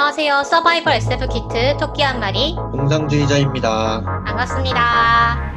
안녕하세요. 서바이벌 SF 키트 토끼 한 마리 공상주의자입니다. 반갑습니다.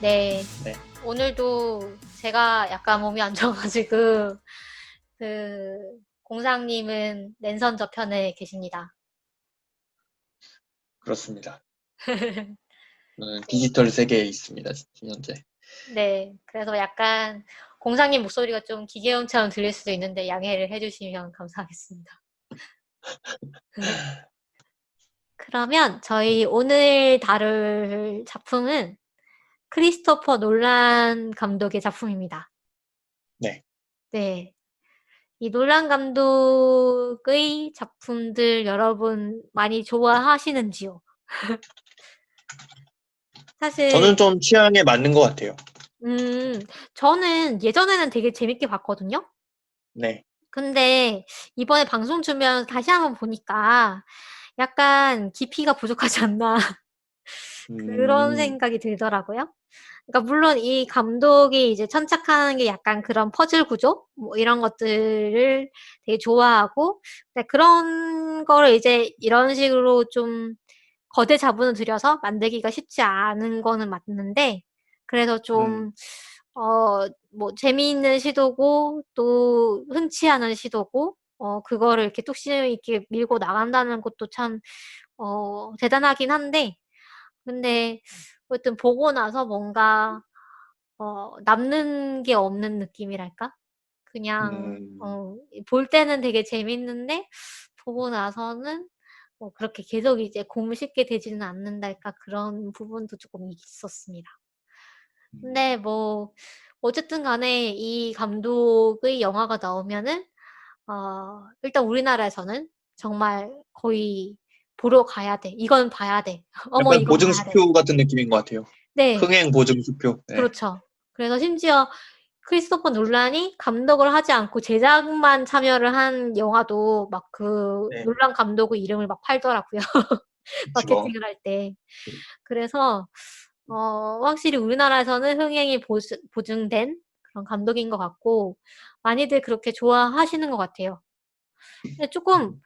네, 네, 오늘도 제가 약간 몸이 안 좋아가지고 공상님은 랜선 저편에 계십니다. 그렇습니다. 저는 네, 디지털 세계에 있습니다, 지금 현재. 네, 그래서 약간 공상님 목소리가 좀 기계음처럼 들릴 수도 있는데 양해를 해주시면 감사하겠습니다. 그러면 저희 오늘 다룰 작품은 크리스토퍼 놀란 감독의 작품입니다. 네. 네. 이 놀란 감독의 작품들 여러분 많이 좋아하시는지요? 저는 사실, 좀 취향에 맞는 것 같아요. 음, 저는 예전에는 되게 재밌게 봤거든요? 네. 근데 이번에 방송 주면 다시 한번 보니까 약간 깊이가 부족하지 않나 그런 음, 생각이 들더라고요. 그러니까 물론 이 감독이 이제 천착하는 게 약간 그런 퍼즐 구조 뭐 이런 것들을 되게 좋아하고 근데 그런 거를 이제 이런 식으로 좀 거대 자본을 들여서 만들기가 쉽지 않은 거는 맞는데 그래서 음, 좀 뭐 재미있는 시도고 또 흔치 않은 시도고 그거를 이렇게 뚝심 있게 밀고 나간다는 것도 참 대단하긴 한데 근데 어쨌든 보고 나서 뭔가 남는 게 없는 느낌이랄까? 그냥 음, 볼 때는 되게 재밌는데 보고 나서는 그렇게 계속 이제 곰씹게 되지는 않는달까 그런 부분도 조금 있었습니다. 음. 근데 뭐 어쨌든 간에 이 감독의 영화가 나오면은 일단 우리나라에서는 정말 거의 보러 가야 돼. 이건 봐야 돼. 어머 약간 이건 봐야 돼. 보증수표 같은 느낌인 것 같아요. 네. 흥행 보증수표. 네. 그렇죠. 그래서 심지어 크리스토퍼 놀란이 감독을 하지 않고 제작만 참여를 한 영화도 막 그 네. 놀란 감독의 이름을 막 팔더라고요. 그쵸. 마케팅을 할 때. 그래서 확실히 우리나라에서는 흥행이 보증된 그런 감독인 것 같고 많이들 그렇게 좋아하시는 것 같아요. 근데 조금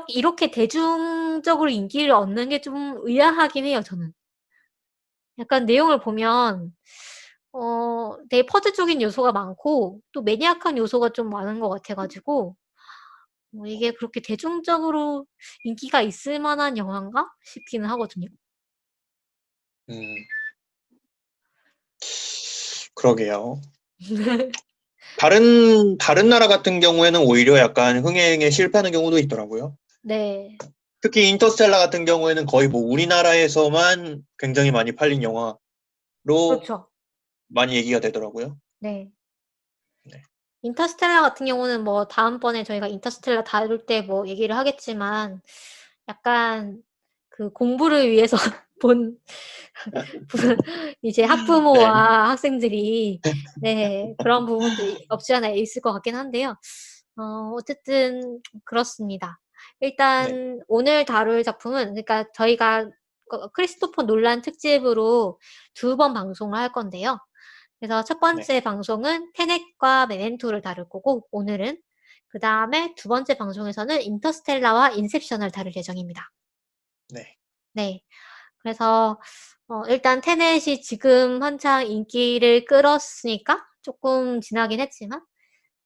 이렇게 대중적으로 인기를 얻는 게 좀 의아하긴 해요, 저는. 약간 내용을 보면 되게 퍼즐적인 요소가 많고 또 매니악한 요소가 좀 많은 것 같아 가지고 이게 그렇게 대중적으로 인기가 있을 만한 영화인가 싶기는 하거든요. 음, 그러게요. 다른 나라 같은 경우에는 오히려 약간 흥행에 실패하는 경우도 있더라고요. 네. 특히 인터스텔라 같은 경우에는 거의 뭐 우리나라에서만 굉장히 많이 팔린 영화로 그렇죠. 많이 얘기가 되더라고요. 네. 네. 인터스텔라 같은 경우는 뭐 다음번에 저희가 인터스텔라 다룰 때 뭐 얘기를 하겠지만 약간 그 공부를 위해서 본 이제 네. 학부모와 학생들이 네, 그런 부분도 없지 않아 있을 것 같긴 한데요. 어쨌든 그렇습니다. 네. 일단 오늘 다룰 작품은 그러니까 저희가 크리스토퍼 놀란 특집으로 두 번 방송을 할 건데요. 그래서 첫 네. 번째 방송은 테넷과 메멘토를 다룰 거고 오늘은 그다음에 두 번째 방송에서는 인터스텔라와 인셉션을 다룰 예정입니다. 네. 네. 그래서 일단 테넷이 지금 한창 인기를 끌었으니까 조금 지나긴 했지만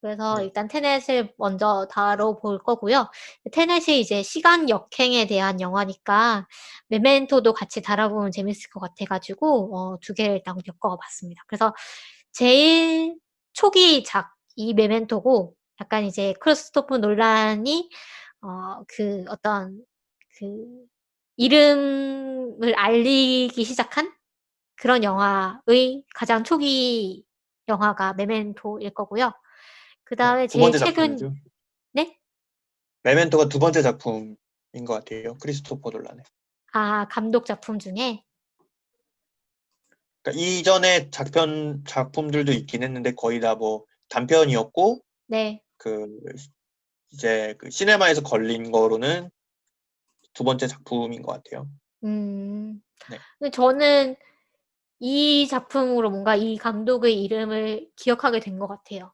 그래서 네. 일단 테넷을 먼저 다뤄볼 거고요. 테넷이 이제 시간 역행에 대한 영화니까 메멘토도 같이 다뤄보면 재밌을 것 같아가지고 두 개를 일단 엮어봤습니다. 그래서 제일 초기작 이 메멘토고 약간 이제 크리스토프 놀란이 그 어떤 그 이름을 알리기 시작한 그런 영화의 가장 초기 영화가 메멘토일 거고요. 네. 그다음에 두 제일 번째 최근 작품이죠. 네? 메멘토가 두 번째 작품인 것 같아요. 크리스토퍼 놀란의. 감독 작품 중에 그러니까 이전에 작품들도 있긴 했는데 거의 다 뭐 단편이었고 네. 그 이제 그 시네마에서 걸린 거로는 두 번째 작품인 것 같아요. 음. 네. 근데 저는 이 작품으로 뭔가 이 감독의 이름을 기억하게 된 것 같아요.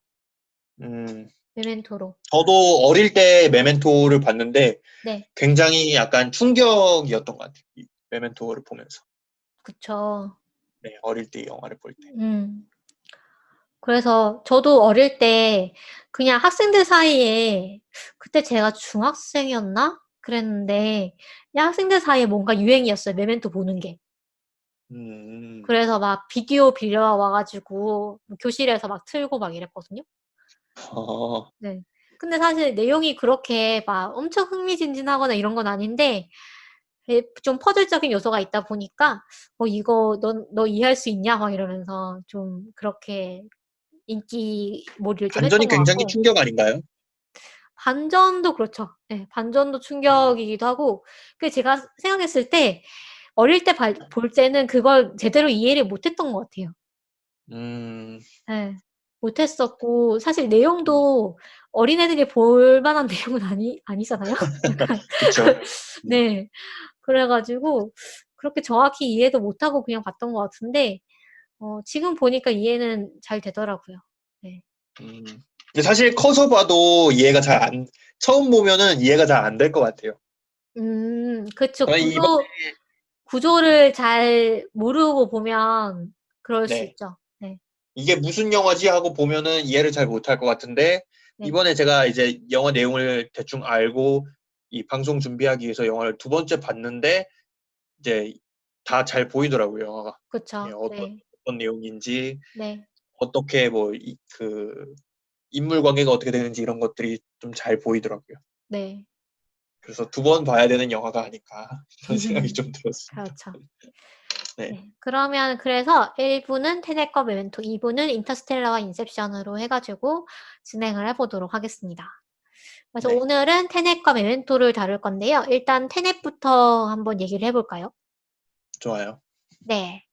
음, 메멘토로. 저도 어릴 때 메멘토를 봤는데 네. 굉장히 약간 충격이었던 것 같아요. 이 메멘토를 보면서. 그쵸. 네, 어릴 때 이 영화를 볼 때. 음. 그래서 저도 어릴 때 그냥 학생들 사이에 그때 제가 중학생이었나? 그랬는데 그냥 학생들 사이에 뭔가 유행이었어요, 메멘토 보는 게. 음, 그래서 막 비디오 빌려와 가지고 뭐 교실에서 막 틀고 막 이랬거든요. 어, 네. 근데 사실 내용이 그렇게 막 엄청 흥미진진하거나 이런 건 아닌데 좀 퍼즐적인 요소가 있다 보니까 이거 너 이해할 수 있냐?" 막 이러면서 좀 그렇게 인기몰이를 좀 반전이 했던 것 굉장히 같고 충격 아닌가요? 반전도 그렇죠. 예. 반전도 충격이기도 하고 제가 생각했을 때 어릴 때 볼 때는 그걸 제대로 이해를 못 했던 것 같아요. 음, 예. 못 했었고 사실 내용도 어린애들이 볼 만한 내용은 아니잖아요. 약간 그쵸. 음, 네. 그래 가지고 그렇게 정확히 이해도 못하고 그냥 봤던 것 같은데 지금 보니까 이해는 잘 되더라고요. 네. 음. 근데 사실 커서 봐도 처음 보면은 이해가 잘 안 될 것 같아요. 그쵸. 이번, 구조를 잘 모르고 보면 그럴 수 네. 있죠. 네. 이게 무슨 영화지 하고 보면은 이해를 잘 못할 것 같은데, 네. 이번에 제가 이제 영화 내용을 대충 알고 이 방송 준비하기 위해서 영화를 두 번째 봤는데, 이제 다 잘 보이더라고요, 영화가. 예, 그쵸. 네. 어떤 내용인지, 네. 어떻게 뭐, 그, 인물 관계가 어떻게 되는지 이런 것들이 좀 잘 보이더라고요. 네. 그래서 두 번 봐야 되는 영화가 아닐까, 이런 생각이 좀 들었습니다. 그렇죠. 네, 네. 그러면 그래서 1 부는 테넷과 메멘토, 2 부는 인터스텔라와 인셉션으로 해 가지고 진행을 해 보도록 하겠습니다. 그래서 네, 오늘은 테넷과 메멘토를 다룰 건데요. 일단 테넷부터 한번 얘기를 해 볼까요? 좋아요. 네.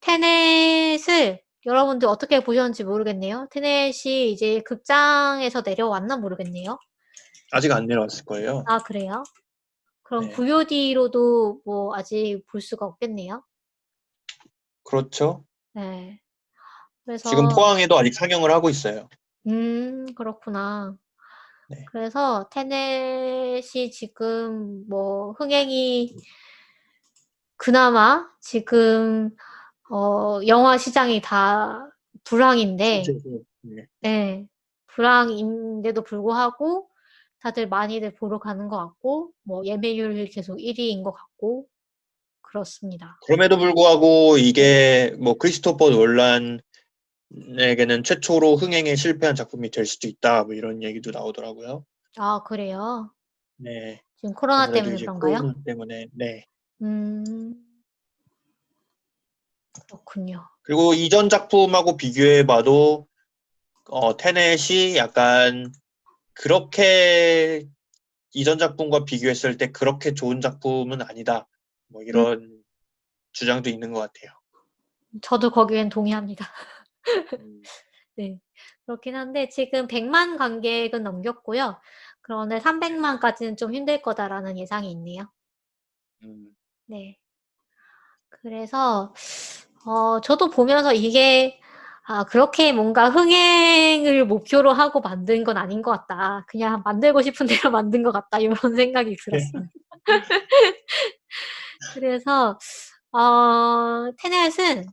테넷을 여러분들 어떻게 보셨는지 모르겠네요. 테넷이 이제 극장에서 내려왔나 모르겠네요. 아직 안 내려왔을 거예요. 아 그래요? 그럼 네, VOD로도 뭐 아직 볼 수가 없겠네요. 그렇죠. 네. 지금 그래서 포항에도 아직 상영을 하고 있어요. 그렇구나. 네. 그래서 테넷이 지금 뭐 흥행이 그나마 지금 영화 시장이 다 불황인데 수제로. 네. 예. 불황인데도 불구하고 다들 많이들 보러 가는 것 같고 뭐 예매율 계속 1 위인 것 같고 그렇습니다. 그럼에도 불구하고 네. 이게 뭐 크리스토퍼 놀란에게는 최초로 흥행에 실패한 작품이 될 수도 있다. 뭐 이런 얘기도 나오더라고요. 아 그래요? 네. 지금 코로나 아무래도 때문에 이제 그런가요? 코로나 때문에, 네. 음. 그렇군요. 그리고 이전 작품하고 비교해 봐도 테넷이 약간 그렇게 이전 작품과 비교했을 때 그렇게 좋은 작품은 아니다. 뭐 음 이런 주장도 있는 것 같아요. 저도 거기엔 동의합니다. 음, 네. 그렇긴 한데 지금 1 0 0 관객은 넘겼고요. 그런데 300 까지는 좀 힘들 거다라는 예상이 있네요. 음, 네. 그래서 저도 보면서 이게 '아 그렇게 뭔가 흥행을 목표로 하고 만든 건 아닌 것 같다. 그냥 만들고 싶은 대로 만든 것 같다.' 요런 생각이 들었어요. 그래서 테넷은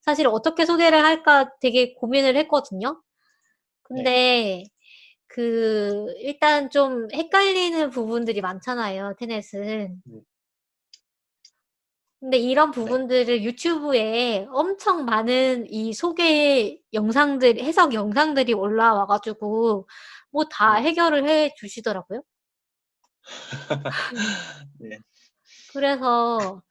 사실 어떻게 소개를 할까 되게 고민을 했거든요. 네. 근데 일단 좀 헷갈리는 부분들이 많잖아요, 테넷은. 음, 근데 이런 네. 부분들을 유튜브에 엄청 많은 이 소개 영상들 해석 영상들이 올라와 가지고 뭐 다 음. 해결을 해 주시더라고요. 네. 그래서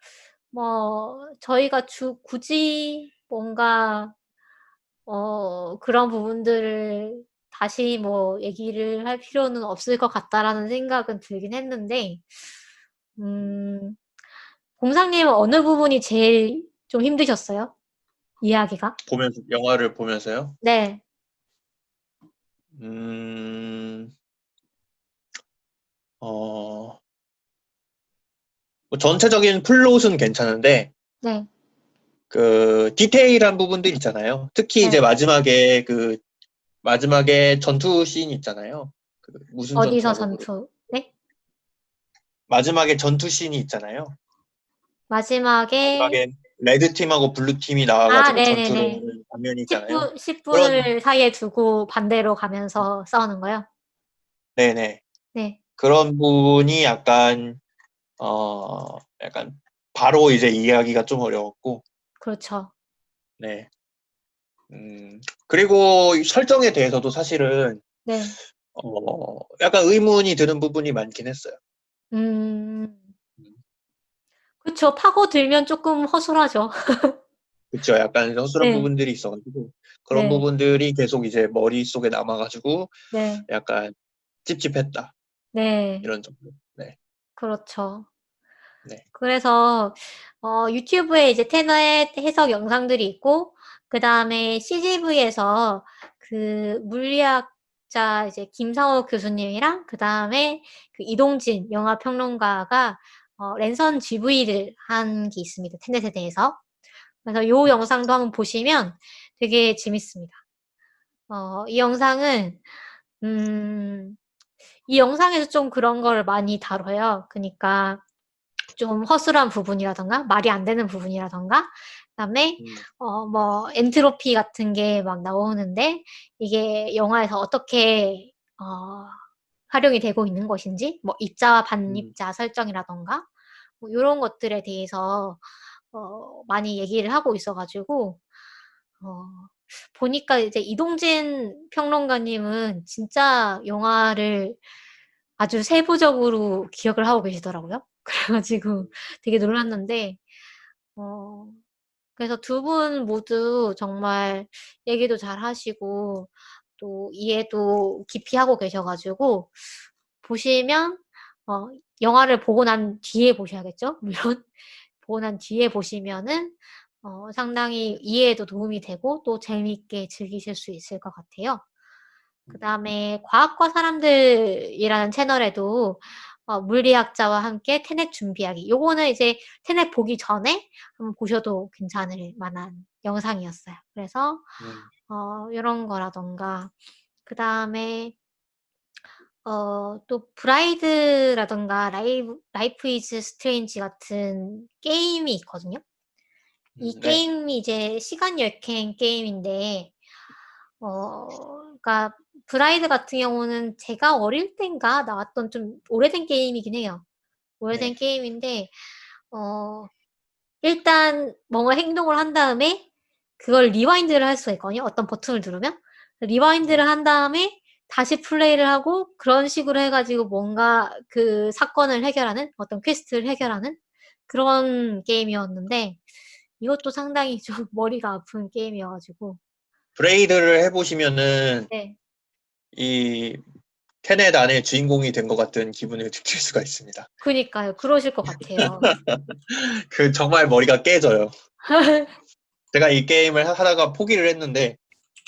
뭐 저희가 굳이 뭔가 그런 부분들을 다시 뭐 얘기를 할 필요는 없을 것 같다라는 생각은 들긴 했는데 음 공상님은 어느 부분이 제일 좀 힘드셨어요? 이야기가? 보면서, 영화를 보면서요? 네, 음, 어, 뭐 전체적인 플롯은 괜찮은데, 네, 그, 디테일한 부분들 있잖아요. 특히 이제 네. 마지막에 전투 씬 있잖아요. 그, 무슨 어디서 전투라고 부르죠? 전투? 네? 마지막에 전투 씬이 있잖아요. 마지막에, 마지막에 레드 팀하고 블루 팀이 아, 나와가지고 전투를 네네네. 하는 장면이 있잖아요. 10분, 그런, 10분을 사이에 두고 반대로 가면서 싸우는 거요? 네네. 네, 그런 부분이 약간, 바로 이제 이해하기가 좀 어려웠고, 그렇죠. 네. 그리고 이 설정에 대해서도 사실은, 네. 약간 의문이 드는 부분이 많긴 했어요. 음, 음, 그쵸. 파고들면 조금 허술하죠. 그쵸. 약간 허술한 네, 부분들이 있어가지고, 그런 네, 부분들이 계속 이제 머릿속에 남아가지고, 네, 약간 찝찝했다. 네. 이런 정도. 네. 그렇죠. 네. 그래서 유튜브에 이제 테너의 해석 영상들이 있고 그다음에 CGV에서 그 물리학자 이제 김상호 교수님이랑 그다음에 그 이동진 영화 평론가가 랜선 GV를 한 게 있습니다. 테넷에 대해서. 그래서 요 영상도 한번 보시면 되게 재밌습니다. 이 영상은 음, 이 영상에서 좀 그런 걸 많이 다뤄요. 그러니까 좀 허술한 부분이라던가 말이 안 되는 부분이라던가 그다음에 음, 뭐 엔트로피 같은 게 막 나오는데 이게 영화에서 어떻게 활용이 되고 있는 것인지 뭐 입자와 음, 반입자 설정이라던가 뭐 요런 것들에 대해서 많이 얘기를 하고 있어가지고 어 보니까 이제 이동진 평론가님은 진짜 영화를 아주 세부적으로 기억을 하고 계시더라고요. 그래가지고 되게 놀랐는데, 어, 그래서 두 분 모두 정말 얘기도 잘 하시고, 또 이해도 깊이 하고 계셔가지고, 보시면, 어, 영화를 보고 난 뒤에 보셔야겠죠? 물론, 보고 난 뒤에 보시면은, 상당히 이해에도 도움이 되고, 또 재미있게 즐기실 수 있을 것 같아요. 그다음에 과학과 사람들이라는 채널에도 물리학자와 함께 테넷 준비하기. 요거는 이제 테넷 보기 전에 한번 보셔도 괜찮을 만한 영상이었어요. 그래서 음, 요런 거라던가 그다음에 또 브라이드라던가 라이프 이즈 스트레인지 같은 게임이 있거든요. 이 네. 게임이 이제 시간 여행 게임인데 그러니까 브라이드 같은 경우는 제가 어릴 땐가 나왔던 좀 오래된 게임이긴 해요. 오래된 네. 게임인데 어 일단 뭔가 행동을 한 다음에 그걸 리와인드를 할 수가 있거든요. 어떤 버튼을 누르면 네. 리와인드를 한 다음에 다시 플레이를 하고 그런 식으로 해가지고 뭔가 그 사건을 해결하는 어떤 퀘스트를 해결하는 그런 게임이었는데 이것도 상당히 좀 머리가 아픈 게임이어가지고 브레이드를 해보시면은 네. 이 테넷 안에 주인공이 된 것 같은 기분을 느낄 수가 있습니다. 그니까요. 그러실 것 같아요. 그 정말 머리가 깨져요. 제가 이 게임을 하다가 포기를 했는데,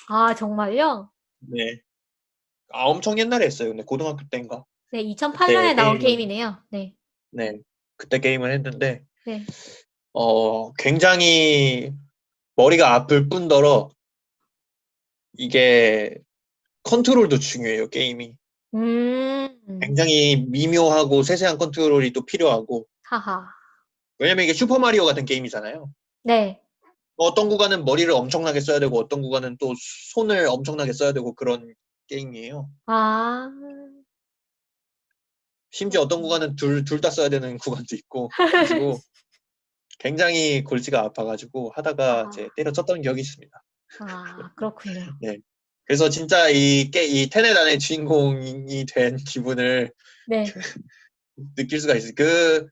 아, 정말요? 네. 엄청 옛날에 했어요. 근데 고등학교 때인가? 네, 그때 2008년에 나온 게임을, 게임이네요. 네, 네. 그때 게임을 했는데, 네. 굉장히 머리가 아플 뿐더러 이게 컨트롤도 중요해요, 게임이. 음, 굉장히 미묘하고 세세한 컨트롤이 또 필요하고, 하하. 왜냐면 이게 슈퍼마리오 같은 게임이잖아요. 네. 어떤 구간은 머리를 엄청나게 써야 되고, 어떤 구간은 또 손을 엄청나게 써야 되고, 그런 게임이에요. 아, 심지어 어떤 그렇군요. 구간은 둘 다 써야 되는 구간도 있고, 그래가지고 굉장히 골치가 아파가지고 하다가 하하. 이제 때려쳤던 기억이 있습니다. 아, 그렇군요. 네. 그래서 진짜 이 테넷 안의 주인공이 된 기분을 네, 느낄 수가 있어요. 그,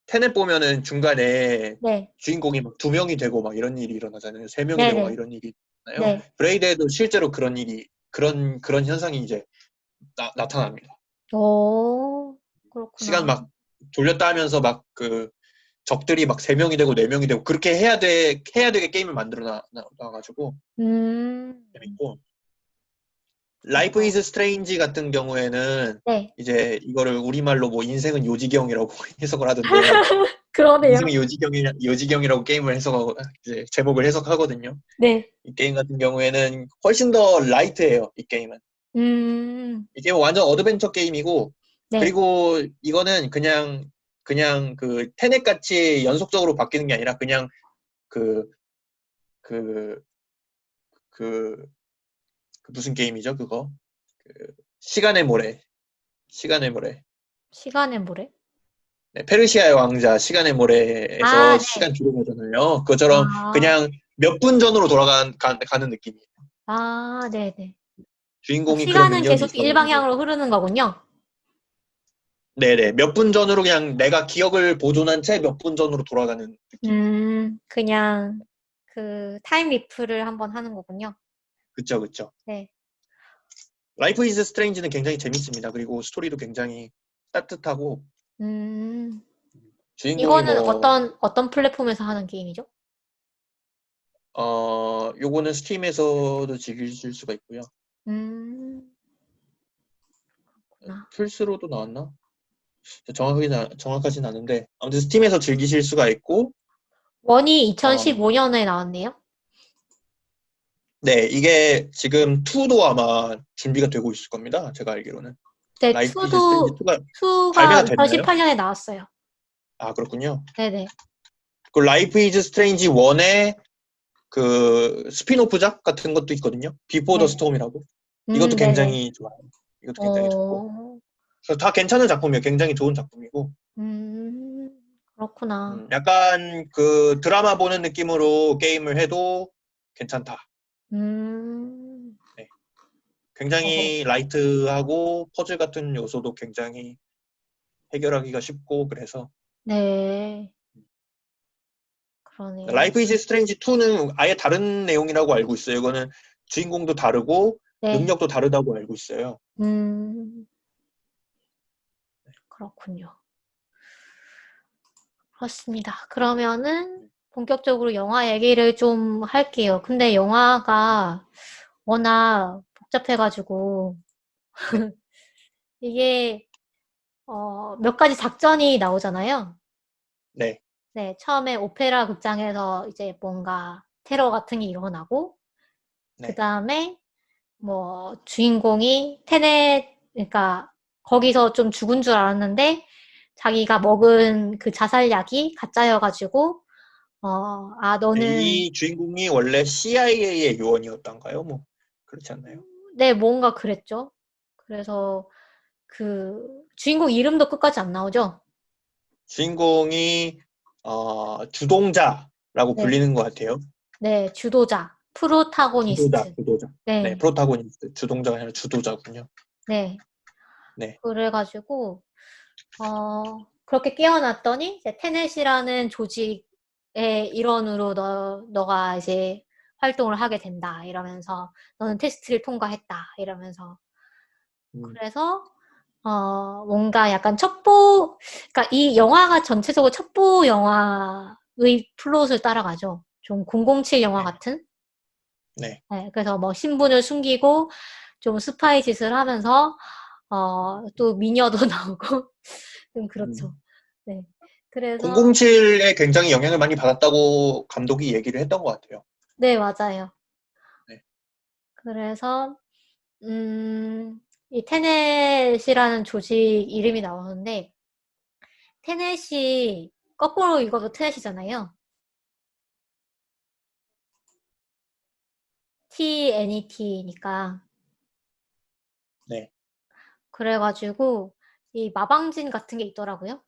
테넷 보면은 중간에 네, 주인공이 막 두 명이 되고 막 이런 일이 일어나잖아요. 세 명이 되고 막 네네, 이런 일이 있잖아요. 네. 브레이드에도 실제로 그런 현상이 이제 나타납니다. 오, 시간 그렇구나. 막 돌렸다 하면서 막 적들이 막 3명이 되고 4명이 되고 그렇게 해야 되게 게임을 만들어 놔가지고 재밌고 라이프 이즈 스트레인지 같은 경우에는 네. 이제 이거를 우리말로 뭐 인생은 요지경이라고 해석을 하던데 그러네요. 인생은 요지경이라고 게임을 해석하고 이제 제목을 해석하거든요. 네. 이 게임 같은 경우에는 훨씬 더 라이트해요. 이 게임은. 이 게임은 완전 어드벤처 게임이고 네. 그리고 이거는 그냥 그 테넷 같이 연속적으로 바뀌는 게 아니라 그냥 그 그 그 무슨 게임이죠? 그거 그 시간의 모래 시간의 모래 시간의 모래? 네, 페르시아의 왕자 시간의 아, 모래에서 네. 시간 기록하잖아요. 그것처럼 아, 그냥 몇 분 전으로 가는 느낌이에요. 아, 네네. 주인공이 그런 시간은 능력이 계속 있어가지고 일방향으로 흐르는 거군요. 네네 몇 분 전으로 그냥 내가 기억을 보존한 채 몇 분 전으로 돌아가는 느낌이에요. 그냥 그 타임 리프를 한번 하는 거군요. 그쵸 그쵸. 네. 라이프 이즈 스트레인지는 굉장히 재밌습니다. 그리고 스토리도 굉장히 따뜻하고 음, 주인공이 이거는 뭐 어떤 플랫폼에서 하는 게임이죠? 요거는 스팀에서도 즐기실 수가 있고요. 음, 나. 플스로도 나왔나? 정확하진 않은데 아무튼 스팀에서 즐기실 수가 있고 원이 어, 2015년에 나왔네요. 네 이게 지금 2도 아마 준비가 되고 있을 겁니다. 제가 알기로는 네, 라이프 이즈 스트레인지 2가 2가 발매가 됐나요? 2018년에 나왔어요. 아 그렇군요. 네네. 그 라이프 이즈 스트레인지 1의 그 스피노프작 같은 것도 있거든요. 비포 더 네. 스톰이라고. 이것도 네네. 굉장히 좋아요. 이것도 굉장히 좋고. 어, 그래서 다 괜찮은 작품이에요. 굉장히 좋은 작품이고. 음, 그렇구나. 약간 그 드라마 보는 느낌으로 게임을 해도 괜찮다. 음, 네. 어, 굉장히 라이트하고 퍼즐 같은 요소도 굉장히 해결하기가 쉽고 그래서 네. 그러네요. 라이프 이즈 스트레인지 2는 아예 다른 내용이라고 알고 있어요. 이거는 주인공도 다르고 네. 능력도 다르다고 알고 있어요. 음, 그렇군요. 그렇습니다. 그러면은 본격적으로 영화 얘기를 좀 할게요. 근데 영화가 워낙 복잡해가지고 네. 이게 몇 가지 작전이 나오잖아요. 네. 네, 처음에 오페라 극장에서 이제 뭔가 테러 같은 게 일어나고, 그 네. 다음에 뭐 주인공이 그러니까 거기서 좀 죽은 줄 알았는데 자기가 먹은 그 자살약이 가짜여가지고, 네, 너는, 이 주인공이 원래 CIA의 요원이었던가요? 뭐 그렇지 않나요? 네, 뭔가 그랬죠. 그래서 그 주인공 이름도 끝까지 안 나오죠. 주인공이 주동자라고 네, 불리는 것 같아요. 네, 주도자, 프로타고니스트. 주도자. 네, 네, 프로타고니스트. 주동자가 아니라 주도자군요. 네. 네. 그래가지고, 그렇게 깨어났더니, 이제 테넷이라는 조직의 일원으로 너가 이제 활동을 하게 된다. 이러면서, 너는 테스트를 통과했다. 이러면서. 음, 그래서, 뭔가 약간 그러니까 이 영화가 전체적으로 첩보 영화의 플롯을 따라가죠. 좀 007 영화 네. 같은? 네. 네, 그래서 뭐 신분을 숨기고, 좀 스파이 짓을 하면서, 또 미녀도 나오고, 좀 그렇죠. 음. 네. 그래서, 007에 굉장히 영향을 많이 받았다고 감독이 얘기를 했던 것 같아요. 네, 맞아요. 네. 그래서, 이 테넷이라는 조직 이름이 나오는데, 테넷이, 거꾸로 읽어도 테넷이잖아요. TNET니까. 네. 그래가지고, 이 마방진 같은 게 있더라고요.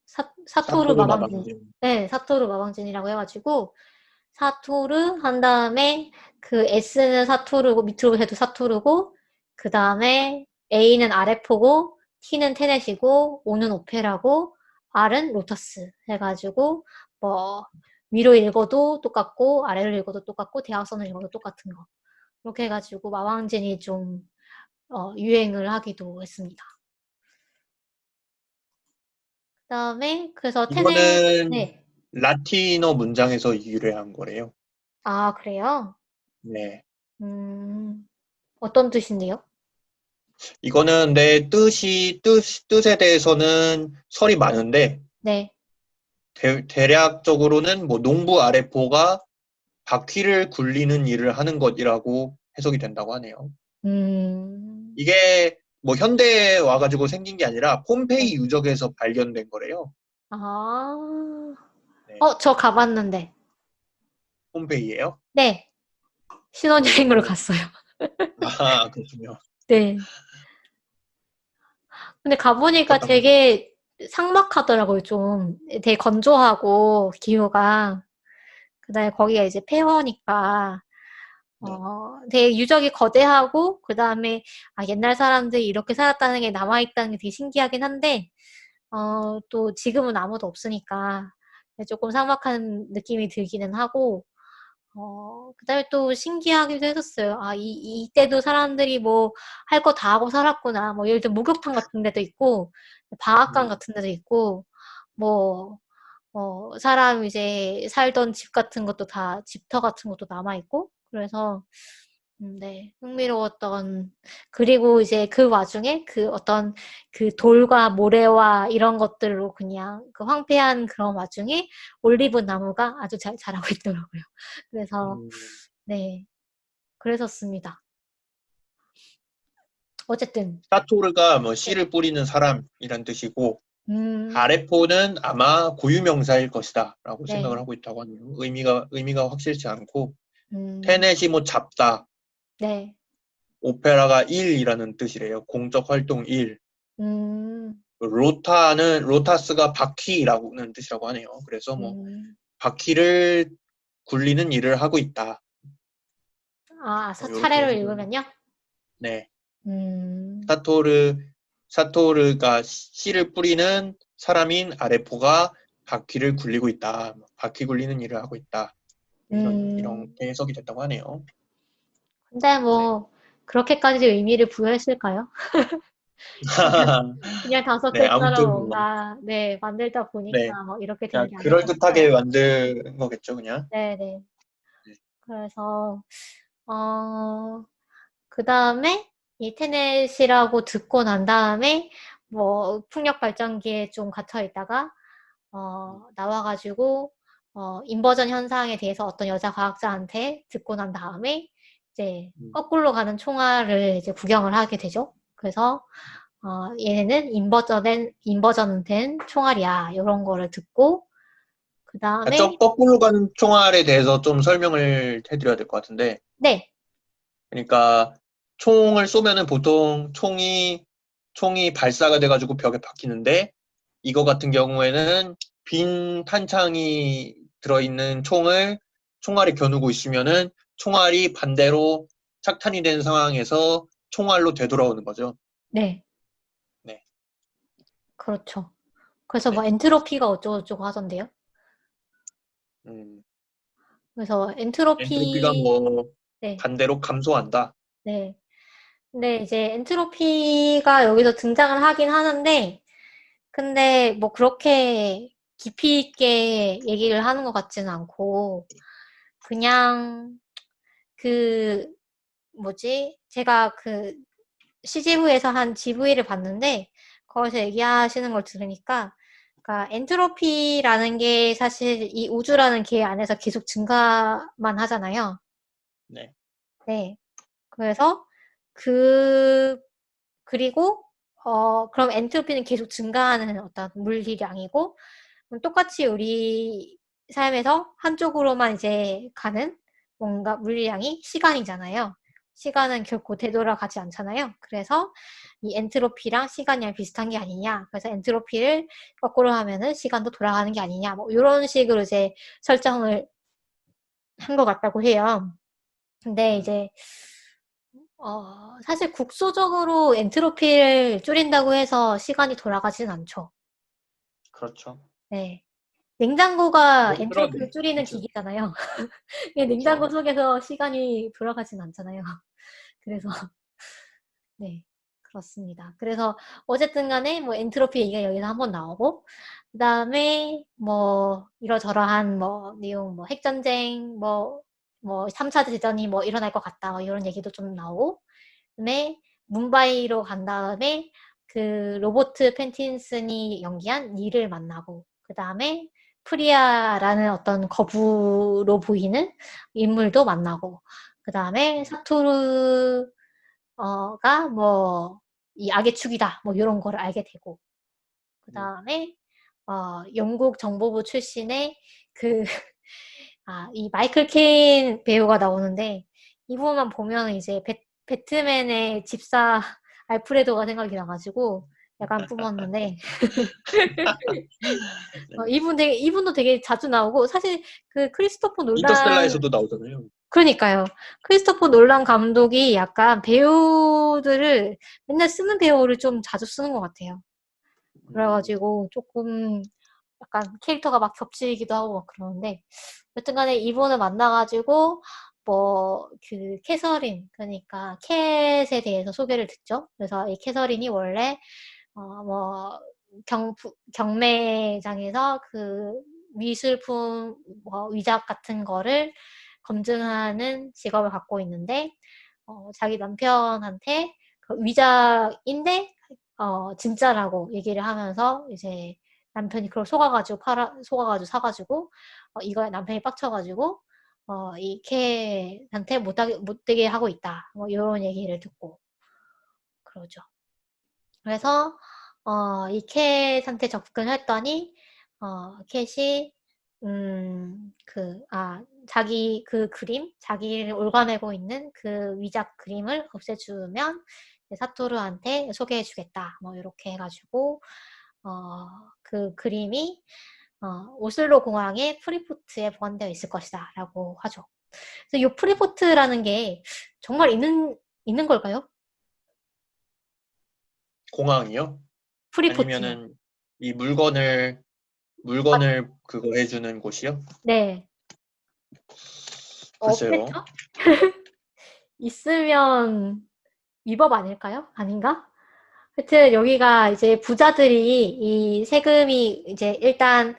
사토르 사토르 마방진. 마방진. 네, 사토르 마방진이라고 해가지고, 사토르 한 다음에 그 S는 사토르고 밑으로 해도 사토르고 그 다음에 A는 아레포고 T는 테넷이고 O는 오페라고 R은 로터스 해가지고 뭐 위로 읽어도 똑같고 아래로 읽어도 똑같고 대각선을 읽어도 똑같은 거 이렇게 해가지고 마왕진이 좀 유행을 하기도 했습니다. 그다음에 그래서 이거는 네. 라틴어 문장에서 유래한 거래요. 아, 그래요? 네. 어떤 뜻인데요? 이거는 내 뜻에 대해서는 설이 많은데, 네. 대략적으로는 뭐 농부 아래포가 바퀴를 굴리는 일을 하는 것이라고 해석이 된다고 하네요. 음, 이게 뭐 현대에 와가지고 생긴 게 아니라 폼페이 네. 유적에서 발견된 거래요. 아, 네. 저 가봤는데. 폼페이예요. 네. 신혼여행으로 오, 갔어요. 아, 그렇군요. 네. 근데 가보니까 어떤가요? 되게 삭막하더라고요, 좀. 되게 건조하고, 기후가. 그다음에 거기가 이제 폐허니까, 네. 되게 유적이 거대하고, 그다음에, 옛날 사람들이 이렇게 살았다는 게 남아있다는 게 되게 신기하긴 한데, 또 지금은 아무도 없으니까, 조금 삭막한 느낌이 들기는 하고, 그다음에 또 신기하기도 했었어요. 이때도 사람들이 뭐 할 거 다 하고 살았구나. 뭐 예를 들어 목욕탕 같은 데도 있고, 방앗간 음, 같은 데도 있고, 뭐, 사람 이제 살던 집 같은 것도 다 집터 같은 것도 남아있고, 그래서, 네, 흥미로웠던, 그리고 이제 그 와중에 그 어떤 그 돌과 모래와 이런 것들로 그냥 그 황폐한 그런 와중에 올리브 나무가 아주 잘 자라고 있더라고요. 그래서, 음, 네, 그랬었습니다. 어쨌든, 사토르가 뭐 네. 씨를 뿌리는 사람이란 뜻이고, 음, 아레포는 아마 고유명사일 것이다 라고 생각을 네, 하고 있다고 하네요. 의미가 확실치 않고, 음, 테넷이 뭐 잡다, 네, 오페라가 일이라는 뜻이래요. 공적 활동 일. 음, 로타스가 바퀴라고는 뜻이라고 하네요. 그래서 뭐 음, 바퀴를 굴리는 일을 하고 있다. 뭐 이렇게 차례로 해석을. 읽으면요? 네. 음, 사토르 사토르가 씨를 뿌리는 사람인 아레포가 바퀴를 굴리고 있다. 바퀴 굴리는 일을 하고 있다. 음, 이렇게 해석이 됐다고 하네요. 근데 네. 뭐, 그렇게까지 의미를 부여했을까요? 그냥, 그냥 다섯 네, 글자로 아무튼 뭐, 뭔가, 네, 만들다 네, 보니까 뭐 이렇게 된 그냥 게 아닐까 그럴듯하게 싶어요. 만든 거겠죠, 그냥. 네네. 네. 그래서, 어, 그 다음에 이 테넷이라고 듣고 난 다음에 뭐 풍력 발전기에 좀 갇혀 있다가 나와가지고 인버전 현상에 대해서 어떤 여자 과학자한테 듣고 난 다음에 이제 음, 거꾸로 가는 총알을 이제 구경을 하게 되죠. 그래서 얘네는 인버전된 총알이야. 이런 거를 듣고 그 다음에 거꾸로 가는 총알에 대해서 좀 설명을 해드려야 될 것 같은데, 네, 그러니까 총을 쏘면은 보통 총이 발사가 돼가지고 벽에 박히는데, 이거 같은 경우에는 빈 탄창이 들어있는 총알에 겨누고 있으면은 총알이 반대로 착탄이 된 상황에서 총알로 되돌아오는 거죠. 네, 네, 그렇죠. 그래서 뭐 네. 엔트로피가 어쩌고저쩌고 하던데요. 음, 그래서 엔트로피가 뭐 네, 반대로 감소한다. 네. 근데 이제 엔트로피가 여기서 등장을 하긴 하는데, 근데 뭐 그렇게 깊이 있게 얘기를 하는 것 같지는 않고, 그냥 그, 뭐지? 제가 그 CGV에서 한 GV를 봤는데, 거기서 얘기하시는 걸 들으니까, 그러니까 엔트로피라는 게 사실 이 우주라는 계 안에서 계속 증가만 하잖아요. 네. 네. 그래서 그 그리고 그럼 엔트로피는 계속 증가하는 어떤 물리량이고 그럼 똑같이 우리 삶에서 한쪽으로만 이제 가는 뭔가 물리량이 시간이잖아요. 시간은 결코 되돌아가지 않잖아요. 그래서 이 엔트로피랑 시간이랑 비슷한 게 아니냐. 그래서 엔트로피를 거꾸로 하면은 시간도 돌아가는 게 아니냐. 뭐 이런 식으로 이제 설정을 한 것 같다고 해요. 근데 음, 이제 사실 국소적으로 엔트로피를 줄인다고 해서 시간이 돌아가진 않죠. 그렇죠. 네. 냉장고가 엔트로피를 줄이는 만들어내야죠. 기기잖아요. 근데 냉장고 그렇죠. 속에서 시간이 돌아가진 않잖아요. 그래서, 네. 그렇습니다. 그래서 어쨌든 간에 뭐 엔트로피 얘기가 여기서 한번 나오고, 그 다음에 뭐 이러저러한 뭐 내용, 뭐 핵전쟁, 뭐 3차 대전이 뭐 일어날 것 같다, 뭐 이런 얘기도 좀 나오고, 그다음에 뭄바이로 간 다음에 그 로버트 패틴슨이 연기한 닐을 만나고, 그 다음에 프리아라는 어떤 거부로 보이는 인물도 만나고, 그 다음에 사토르가 뭐 이 악의 축이다 뭐 이런 걸 알게 되고, 그 다음에 영국 정보부 출신의 그 이 마이클 케인 배우가 나오는데, 이 부분만 보면 이제 배트맨의 집사 알프레도가 생각이 나가지고 약간 뿜었는데, 이분도 되게 자주 나오고, 사실 그 크리스토퍼 놀란, 인터스텔라에서도 나오잖아요. 그러니까요. 크리스토퍼 놀란 감독이 약간 배우들을 맨날 쓰는 배우를 좀 자주 쓰는 것 같아요. 그래가지고 조금 약간 캐릭터가 막 겹치기도 하고 막 그러는데, 여튼간에 이분을 만나가지고 뭐 그 캐서린, 그러니까 캣에 대해서 소개를 듣죠. 그래서 이 캐서린이 원래 뭐 경매장에서 그 미술품 뭐 위작 같은 거를 검증하는 직업을 갖고 있는데, 자기 남편한테 그 위작인데 진짜라고 얘기를 하면서 이제 남편이 그걸 속아가지고 사가지고, 이거에 남편이 빡쳐가지고, 이 캣한테 못되게 하고 있다. 뭐, 이런 얘기를 듣고, 그러죠. 그래서, 이 캣한테 접근했더니, 캣이, 자기 그 그림, 자기를 옭아매고 있는 그 위작 그림을 없애주면 사토르한테 소개해주겠다. 뭐, 이렇게 해가지고, 그 그림이 오슬로 공항의 프리포트에 보관되어 있을 것이다 라고 하죠. 그래서 이 프리포트라는 게 정말 있는 걸까요? 공항이요? 프리포트요. 아니면은 이 물건을 그거 해주는 곳이요? 네. 글쎄요. 없겠죠? 있으면 위법 아닐까요? 아닌가? 하여튼 여기가 이제 부자들이 이 세금이 이제 일단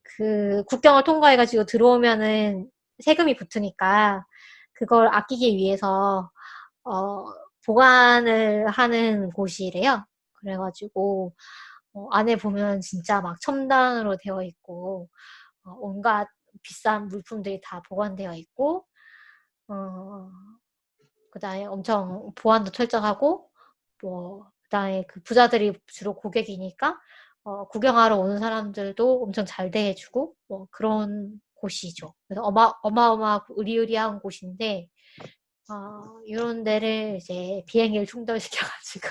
그 국경을 통과해가지고 들어오면은 세금이 붙으니까 그걸 아끼기 위해서 어, 보관을 하는 곳이래요. 그래가지고 안에 보면 진짜 막 첨단으로 되어 있고, 온갖 비싼 물품들이 다 보관되어 있고, 어, 그다음에 엄청 보안도 철저하고, 뭐 그다음에 그 부자들이 주로 고객이니까 구경하러 오는 사람들도 엄청 잘 대해주고 뭐 그런 곳이죠. 그래서 어마어마하고 으리으리한 곳인데, 이런 데를 이제 비행기를 충돌시켜가지고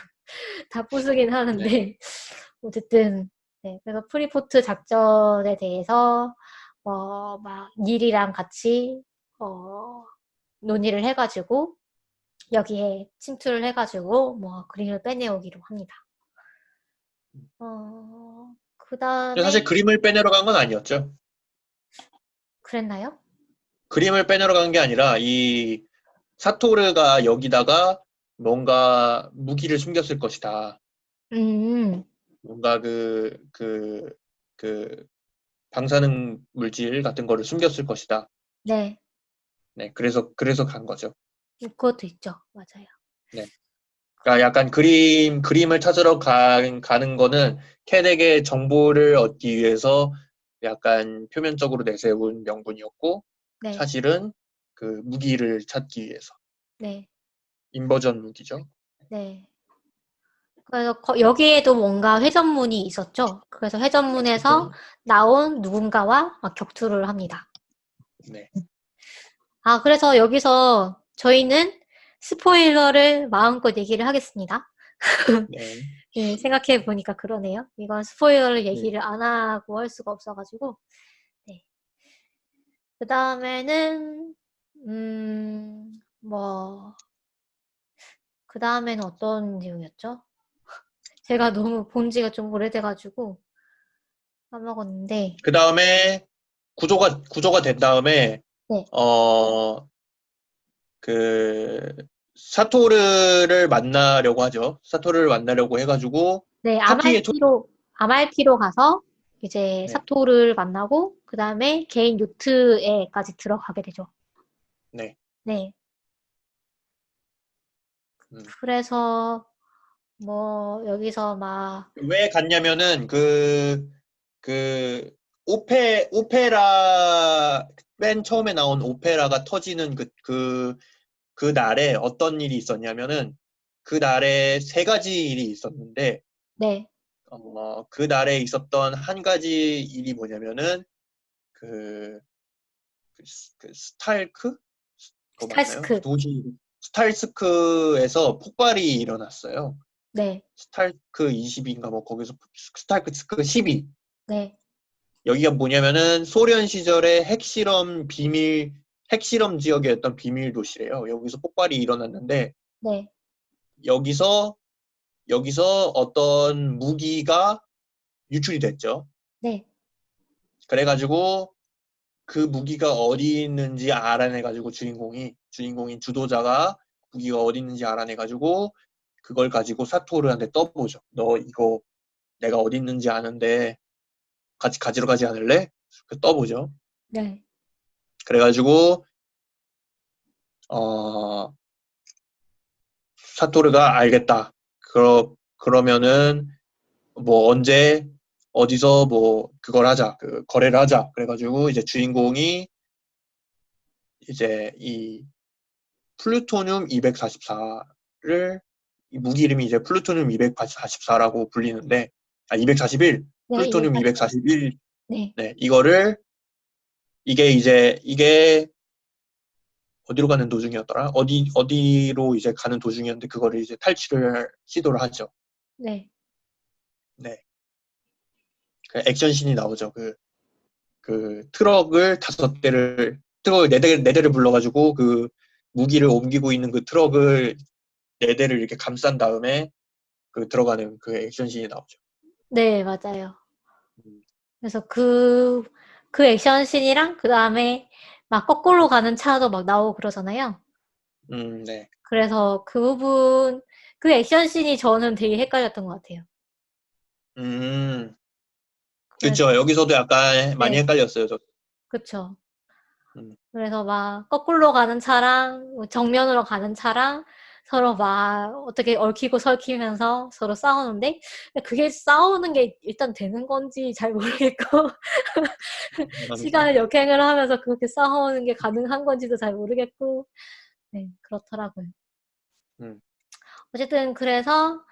다 부수긴 네. 하는데, 어쨌든 네, 그래서 프리포트 작전에 대해서 막 닐이랑 같이 논의를 해가지고 여기에 침투를 해가지고 뭐 그림을 빼내오기로 합니다. 그 근데 사실 다음에 그림을 빼내러 간 건 아니었죠. 그랬나요? 그림을 빼내러 간 게 아니라 이 사토르가 여기다가 뭔가 무기를 숨겼을 것이다. 음, 뭔가 그 방사능 물질 같은 거를 숨겼을 것이다. 네, 네, 그래서 간 거죠. 그것도 있죠. 맞아요. 네. 그러니까 약간 그림을 찾으러 가는 거는 캐덱의 정보를 얻기 위해서 약간 표면적으로 내세운 명분이었고, 네, 사실은 그 무기를 찾기 위해서. 네, 인버전 무기죠. 네. 그래서 여기에도 뭔가 회전문이 있었죠. 그래서 회전문에서 그죠? 나온 누군가와 막 격투를 합니다. 네. 그래서 여기서 저희는 스포일러를 마음껏 얘기를 하겠습니다. 네. 네, 생각해 보니까 그러네요. 이건 스포일러를 네. 얘기를 안 하고 할 수가 없어가지고. 네. 그 다음에는, 뭐, 그 다음에는 어떤 내용이었죠? 제가 너무 본 지가 좀 오래돼가지고 까먹었는데, 그 다음에 구조가 된 다음에 네, 어, 그 사토르를 만나려고 하죠. 사토르를 만나려고 해가지고 네, 파티에 아말피로 가서 이제 네, 사토를 만나고 그 다음에 개인 요트에까지 들어가게 되죠. 네. 네, 음. 그래서 뭐 여기서 막 왜 갔냐면은 그 오페라 맨 처음에 나온 오페라가 터지는 그 날에 어떤 일이 있었냐면은 그 날에 세 가지 일이 있었는데 네, 그 날에 있었던 한 가지 일이 뭐냐면은 그, 그 스탈크? 그거 맞나요? 그 스탈스크. 도시 스탈스크에서 폭발이 일어났어요. 네, 스탈크 20인가 뭐 거기서 스탈크 12. 네, 여기가 뭐냐면은 소련 시절의 핵실험 지역이었던 비밀 도시래요. 여기서 폭발이 일어났는데 네, 여기서 여기서 어떤 무기가 유출이 됐죠. 네, 그래가지고 그 무기가 어디 있는지 알아내가지고 주인공인 주도자가 무기가 어디 있는지 알아내가지고 그걸 가지고 사토르한테 떠보죠. 너 이거 내가 어디 있는지 아는데 같이 가지러 가지 않을래? 그 떠보죠. 네, 그래가지고 어, 사토르가 알겠다. 그러면은 뭐 언제 어디서 뭐 그걸 하자. 그 거래를 하자. 그래가지고 이제 주인공이 이제 이 플루토늄 244를 무기 이름이 이제 플루토늄 244라고 불리는데 241 네, 플루토늄 240. 241 네, 네, 이게 어디로 가는 도중이었더라? 어디로 이제 가는 도중이었는데 그거를 이제 탈출을 시도를 하죠. 네, 네. 그 액션씬이 나오죠. 그 트럭을 네 대를 불러가지고 그 무기를 옮기고 있는 그 트럭을 네 대를 이렇게 감싼 다음에 그 들어가는 그 액션씬이 나오죠. 네, 맞아요. 음, 그래서 그 액션씬이랑 그 다음에 막 거꾸로 가는 차도 막 나오고 그러잖아요. 네. 그래서 그 액션씬이 저는 되게 헷갈렸던 것 같아요. 음, 그래서, 그쵸. 여기서도 약간 많이 네, 헷갈렸어요, 저. 그쵸. 음, 그래서 막 거꾸로 가는 차랑 정면으로 가는 차랑 서로 막 어떻게 얽히고 설키면서 서로 싸우는데 그게 싸우는 게 일단 되는 건지 잘 모르겠고 시간을 역행을 하면서 그렇게 싸우는 게 가능한 건지도 잘 모르겠고 네, 그렇더라고요. 음, 어쨌든 그래서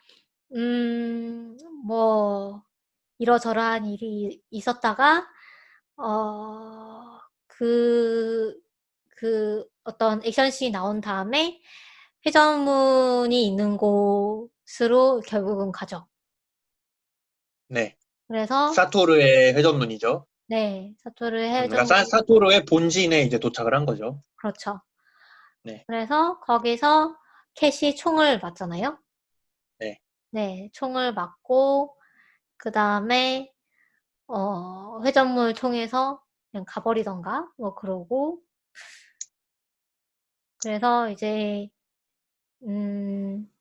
음, 뭐 이러저러한 일이 있었다가 어, 그, 그 어떤 액션씬이 나온 다음에 회전문이 있는 곳으로 결국은 가죠. 네. 그래서 사토르의 회전문이죠. 네, 사토르 그러니까 회전문 사토르의 본진에 이제 도착을 한 거죠. 그렇죠. 네. 그래서 거기서 캣이 총을 맞잖아요. 네. 네, 총을 맞고 그 다음에 회전문을 통해서 그냥 가버리던가 뭐 그러고 그래서 이제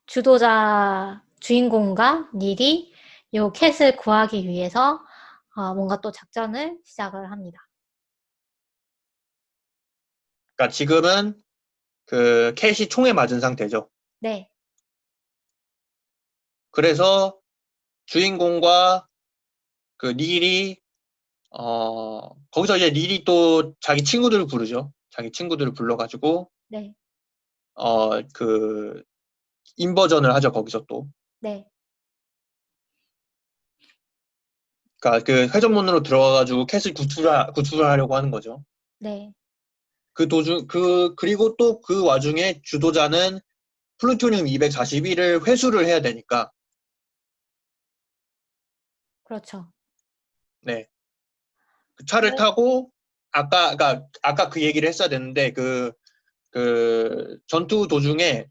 주도자 주인공과 닐이 요 캣을 구하기 위해서 뭔가 또 작전을 시작을 합니다. 그러니까 지금은 그 캣이 총에 맞은 상태죠. 네, 그래서 주인공과 그 릴이 거기서 이제 릴이 또 자기 친구들을 부르죠. 자기 친구들을 불러가지고 네, 그 인버전을 하죠. 거기서 또. 네, 그러니까 그 회전문으로 들어가가지고 캣을 구출을 하려고 하는 거죠. 네, 그 도중 그리고 또 그 와중에 주도자는 플루토늄 241을 회수를 해야 되니까 그렇죠. 네. 그 차를 네, 타고 아까 그 얘기를 했어야 되는데 그 전투 도중에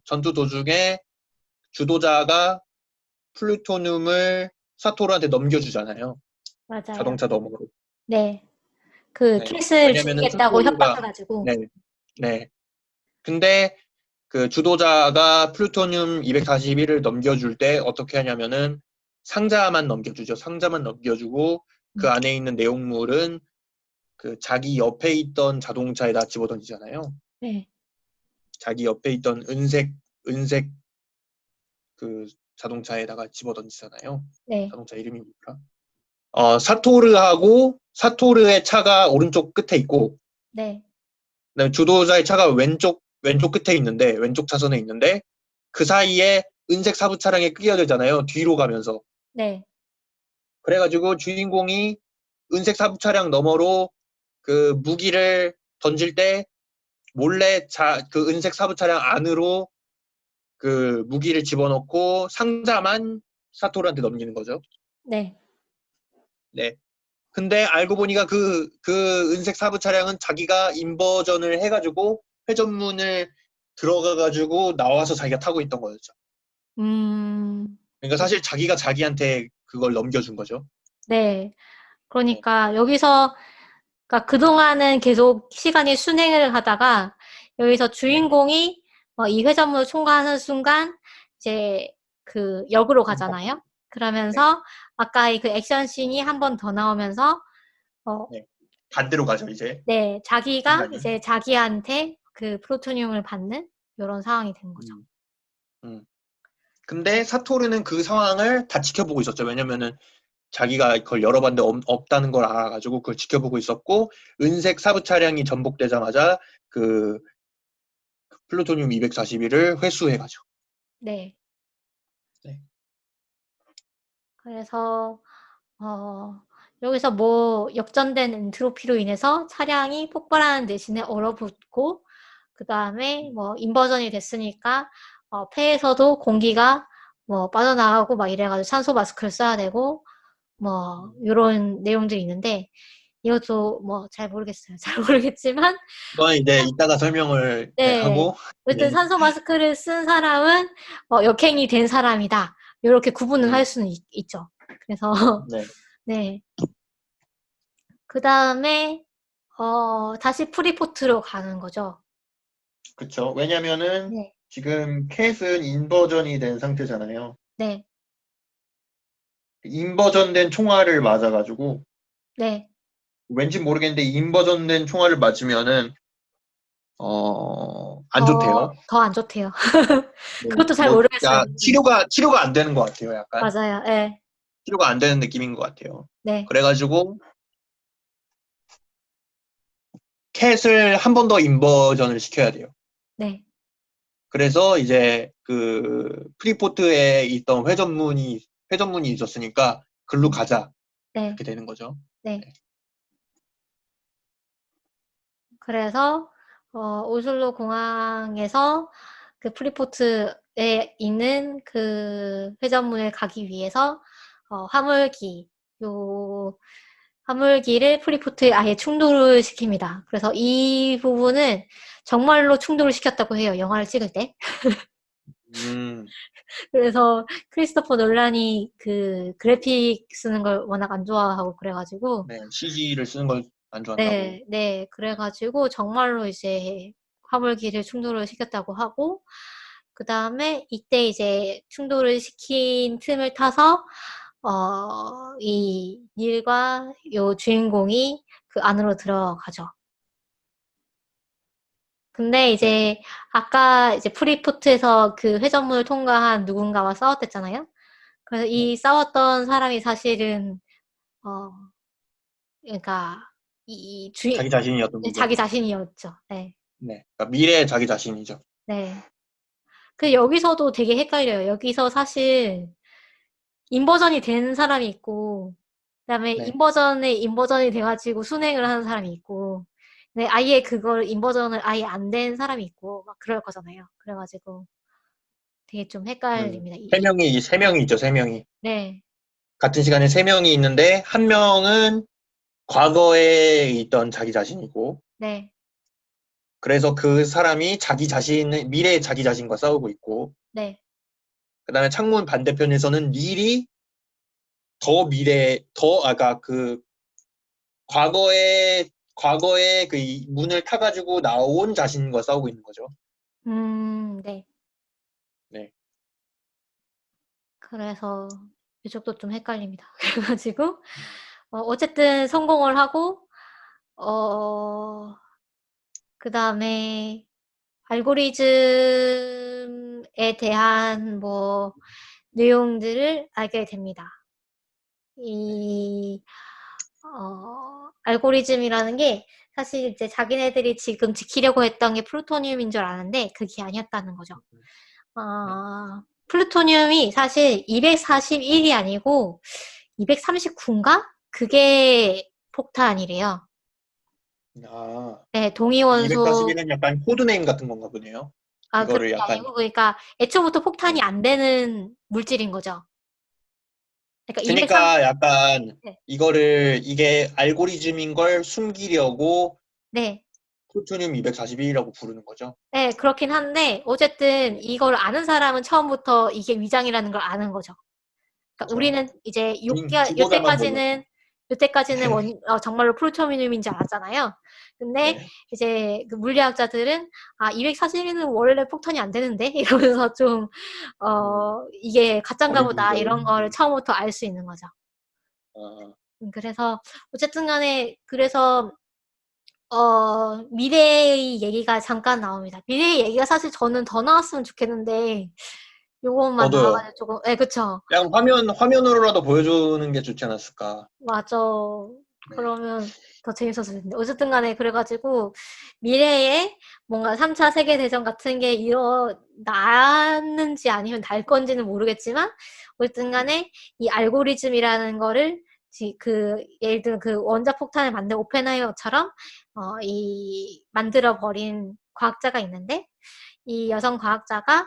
주도자가 플루토늄을 사토르한테 넘겨주잖아요. 맞아요. 자동차 너머로. 네, 그 네. 캣을 왜냐면은 죽이겠다고 사토르가 협박해가지고, 네. 네. 근데 그 주도자가 플루토늄 241을 넘겨줄 때 어떻게 하냐면은 상자만 넘겨주죠. 상자만 넘겨주고 그 안에 있는 내용물은 그 자기 옆에 있던 자동차에다 집어던지잖아요. 네. 자기 옆에 있던 은색 그 자동차에다가 집어던지잖아요. 네. 자동차 이름이 뭐더라? 사토르의 차가 오른쪽 끝에 있고, 네. 그다음에 주도자의 차가 왼쪽 끝에 있는데, 왼쪽 차선에 있는데, 그 사이에 은색 사부 차량에 끼어들잖아요. 뒤로 가면서. 네. 그래가지고 주인공이 은색 사부 차량 너머로 그 무기를 던질 때 몰래 그 은색 사부 차량 안으로 그 무기를 집어넣고 상자만 사토르한테 넘기는 거죠. 네. 네. 근데 알고 보니까 그 은색 사부 차량은 자기가 인버전을 해가지고 회전문을 들어가가지고 나와서 자기가 타고 있던 거였죠. 그러니까 사실 자기가 자기한테 그걸 넘겨준 거죠. 네. 그러니까 여기서 그러니까 그동안은 계속 시간이 순행을 하다가 여기서 주인공이 이 회전문을 통과하는 순간 이제 그 역으로 가잖아요. 그러면서 아까 그 액션 씬이 한 번 더 나오면서 네. 반대로 가죠, 이제. 네, 자기가 순간이. 이제 자기한테 그 플루토늄을 받는 이런 상황이 된 거죠. 근데 사토르는 그 상황을 다 지켜보고 있었죠. 왜냐면은 자기가 그걸 열어봤는데 없다는 걸 알아가지고 그걸 지켜보고 있었고, 은색 사부 차량이 전복되자마자 그 플루토늄 241을 회수해가죠. 네. 네. 그래서 여기서 뭐 역전된 엔트로피로 인해서 차량이 폭발하는 대신에 얼어붙고 그 다음에 뭐 인버전이 됐으니까 폐에서도 공기가 뭐 빠져나가고 막 이래가지고 산소 마스크를 써야 되고 뭐 이런 내용들이 있는데 이것도 뭐 잘 모르겠어요. 잘 모르겠지만 이건 이제 이따가 설명을 네. 하고, 어쨌든 네. 산소 마스크를 쓴 사람은 역행이 된 사람이다. 이렇게 구분을 할 수는 있죠. 그래서 네. 네. 그 다음에 다시 프리포트로 가는 거죠. 그쵸. 왜냐면은 네. 지금 캣은 인버전이 된 상태잖아요. 네. 인버전된 총알을 맞아가지고 네. 왠지 모르겠는데 인버전된 총알을 맞으면은 안 좋대요. 더 안 좋대요. 뭐, 그것도 잘 모르겠어요. 치료가 안 되는 것 같아요. 약간 맞아요. 네. 치료가 안 되는 느낌인 것 같아요. 네. 그래가지고 캣을 한 번 더 인버전을 시켜야 돼요. 네. 그래서 이제 그 프리포트에 있던 회전문이 있었으니까 글로 가자 네. 이렇게 되는 거죠. 네. 네. 그래서 오슬로 공항에서 그 프리포트에 있는 그 회전문을 가기 위해서 화물기를 프리포트에 아예 충돌을 시킵니다. 그래서 이 부분은 정말로 충돌을 시켰다고 해요. 영화를 찍을 때. 음, 그래서 크리스토퍼 놀란이 그 그래픽 쓰는 걸 워낙 안 좋아하고 그래가지고 네, CG를 쓰는 걸 안 좋아한다고. 네, 네. 그래가지고 정말로 이제 화물기를 충돌을 시켰다고 하고 그 다음에 이때 이제 충돌을 시킨 틈을 타서 이 닐과 요 주인공이 그 안으로 들어가죠. 근데 네. 이제 아까 이제 프리포트에서 그 회전문을 통과한 누군가와 싸웠댔잖아요. 그래서 이 싸웠던 사람이 사실은 그러니까 이 주인 자기 자신이었던 거죠. 자기 자신이었죠. 네. 네, 그러니까 미래의 자기 자신이죠. 네. 그 여기서도 되게 헷갈려요. 여기서 사실 인버전이 된 사람이 있고 그다음에 네. 인버전이 돼가지고 순행을 하는 사람이 있고 네, 아예 그걸 인버전을 아예 안 된 사람이 있고 막 그럴 거잖아요. 그래가지고 되게 좀 헷갈립니다. 세 명이 있죠, 세 명이. 네, 같은 시간에 세 명이 있는데, 한 명은 과거에 있던 자기 자신이고, 네, 그래서 그 사람이 미래의 자기 자신과 싸우고 있고, 네, 그 다음에 창문 반대편에서는 닐이 아까 그, 과거에 그 문을 타가지고 나온 자신과 싸우고 있는 거죠. 네. 네. 그래서 이쪽도 좀 헷갈립니다. 그래가지고 어쨌든 성공을 하고 그 다음에 알고리즘에 대한 뭐 내용들을 알게 됩니다. 이 알고리즘이라는 게 사실 이제 자기네들이 지금 지키려고 했던 게 플루토늄인 줄 아는데 그게 아니었다는 거죠. 네. 플루토늄이 사실 241이 아니고 239인가? 그게 폭탄이래요. 아, 네, 동위원소. 241은 약간 코드네임 같은 건가 보네요. 그런 이거를 게 약간, 아니고, 그러니까 애초부터 폭탄이 네. 안 되는 물질인 거죠. 그러니까 203, 그러니까 약간 네, 이게 알고리즘인 걸 숨기려고 네, 플루토늄 241이라고 부르는 거죠. 네, 그렇긴 한데, 어쨌든 이걸 아는 사람은 처음부터 이게 위장이라는 걸 아는 거죠. 그러니까 그렇죠. 우리는 이제 6개월, 주도자만 몰랐죠. 요때까지는 정말로 플루토늄인 줄 알았잖아요. 근데 네. 이제 그 물리학자들은 241은 원래 폭탄이 안 되는데 이러면서 좀 이게 가짜인가 보다 어림도. 이런 거를 처음부터 알 수 있는 거죠. 아, 그래서 어쨌든 간에 그래서 미래의 얘기가 잠깐 나옵니다. 미래의 얘기가 사실 저는 더 나왔으면 좋겠는데 요것만 저도요. 나와가지고 조금 그쵸. 그냥 화면으로라도 보여주는 게 좋지 않았을까. 맞아. 네. 그러면 더 재밌었을 텐데. 어쨌든 간에 그래가지고 미래에 뭔가 3차 세계대전 같은 게 일어났는지 아니면 날 건지는 모르겠지만 어쨌든 간에 이 알고리즘이라는 거를 예를 들면 그 원자폭탄을 만든 오펜하이머처럼 이 만들어버린 과학자가 있는데 이 여성 과학자가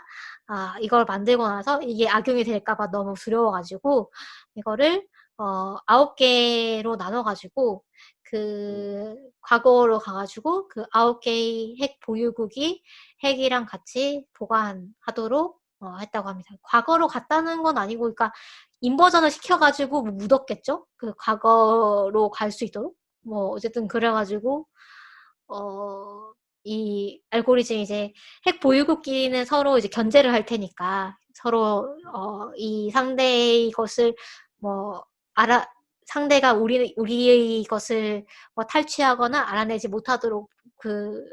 이걸 만들고 나서 이게 악용이 될까봐 너무 두려워가지고 이거를 9개로 나눠가지고 그 과거로 가가지고 그 9개의 핵 보유국이 핵이랑 같이 보관하도록 했다고 합니다. 과거로 갔다는 건 아니고, 그러니까 인버전을 시켜가지고 뭐 묻었겠죠? 그 과거로 갈 수 있도록. 뭐 어쨌든 그래가지고 이 알고리즘이 이제 핵 보유국끼리는 서로 이제 견제를 할 테니까 서로 이 상대의 것을 뭐 알아 상대가 우리의 것을 뭐 탈취하거나 알아내지 못하도록 그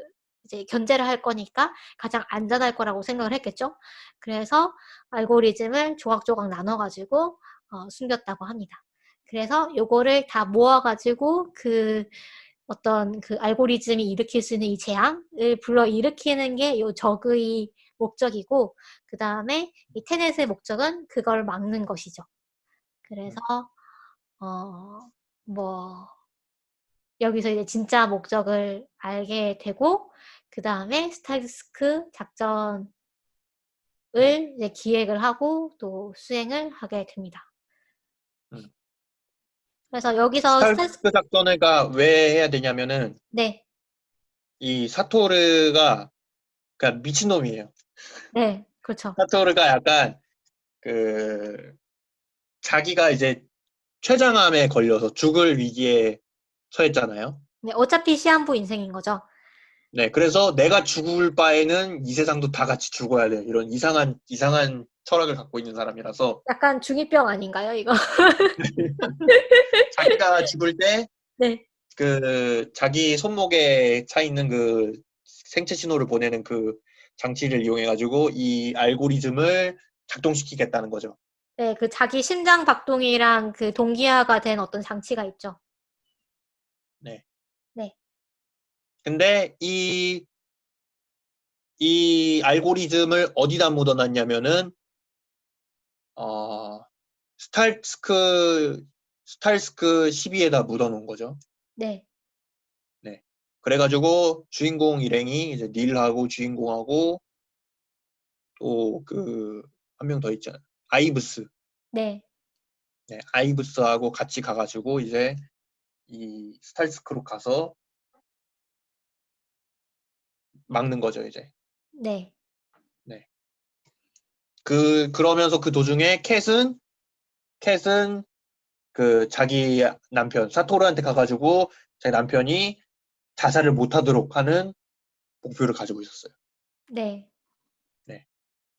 이제 견제를 할 거니까 가장 안전할 거라고 생각을 했겠죠. 그래서 알고리즘을 조각조각 나눠가지고 숨겼다고 합니다. 그래서 요거를 다 모아가지고 그 어떤 그 알고리즘이 일으킬 수 있는 이 재앙을 불러 일으키는 게 요 적의 목적이고, 그 다음에 이 테넷의 목적은 그걸 막는 것이죠. 그래서, 뭐, 여기서 이제 진짜 목적을 알게 되고, 그 다음에 스타일스크 작전을 네. 이제 기획을 하고 또 수행을 하게 됩니다. 음. 그래서 여기서 스타일스크 작전회가 왜 해야 되냐면은 네, 이 사토르가 그러니까 미친놈이에요. 네, 그렇죠. 사토르가 약간 그 자기가 이제 췌장암에 걸려서 죽을 위기에 처했잖아요. 네, 어차피 시한부 인생인 거죠. 네, 그래서 내가 죽을 바에는 이 세상도 다 같이 죽어야 돼. 이런 이상한 철학을 갖고 있는 사람이라서 약간 중2병 아닌가요, 이거? 자기가 죽을 때 네. 그 자기 손목에 차 있는 그 생체 신호를 보내는 그 장치를 이용해 가지고 이 알고리즘을 작동시키겠다는 거죠. 네, 그 자기 심장 박동이랑 그 동기화가 된 어떤 장치가 있죠. 네. 네, 근데 이 알고리즘을 어디다 묻어놨냐면은 어 스탈스크 12에다 묻어놓은 거죠. 네, 네. 그래가지고 주인공 일행이 이제 닐하고 주인공하고 또 그 한 명 더 있잖아요. 아이브스. 네, 네, 아이브스하고 같이 가가지고 이제 이 스탈스크로 가서 막는 거죠, 이제. 네, 네. 그러면서 그 도중에 캣은 그 자기 남편, 사토르한테 가가지고 자기 남편이 자살을 못하도록 하는 목표를 가지고 있었어요. 네.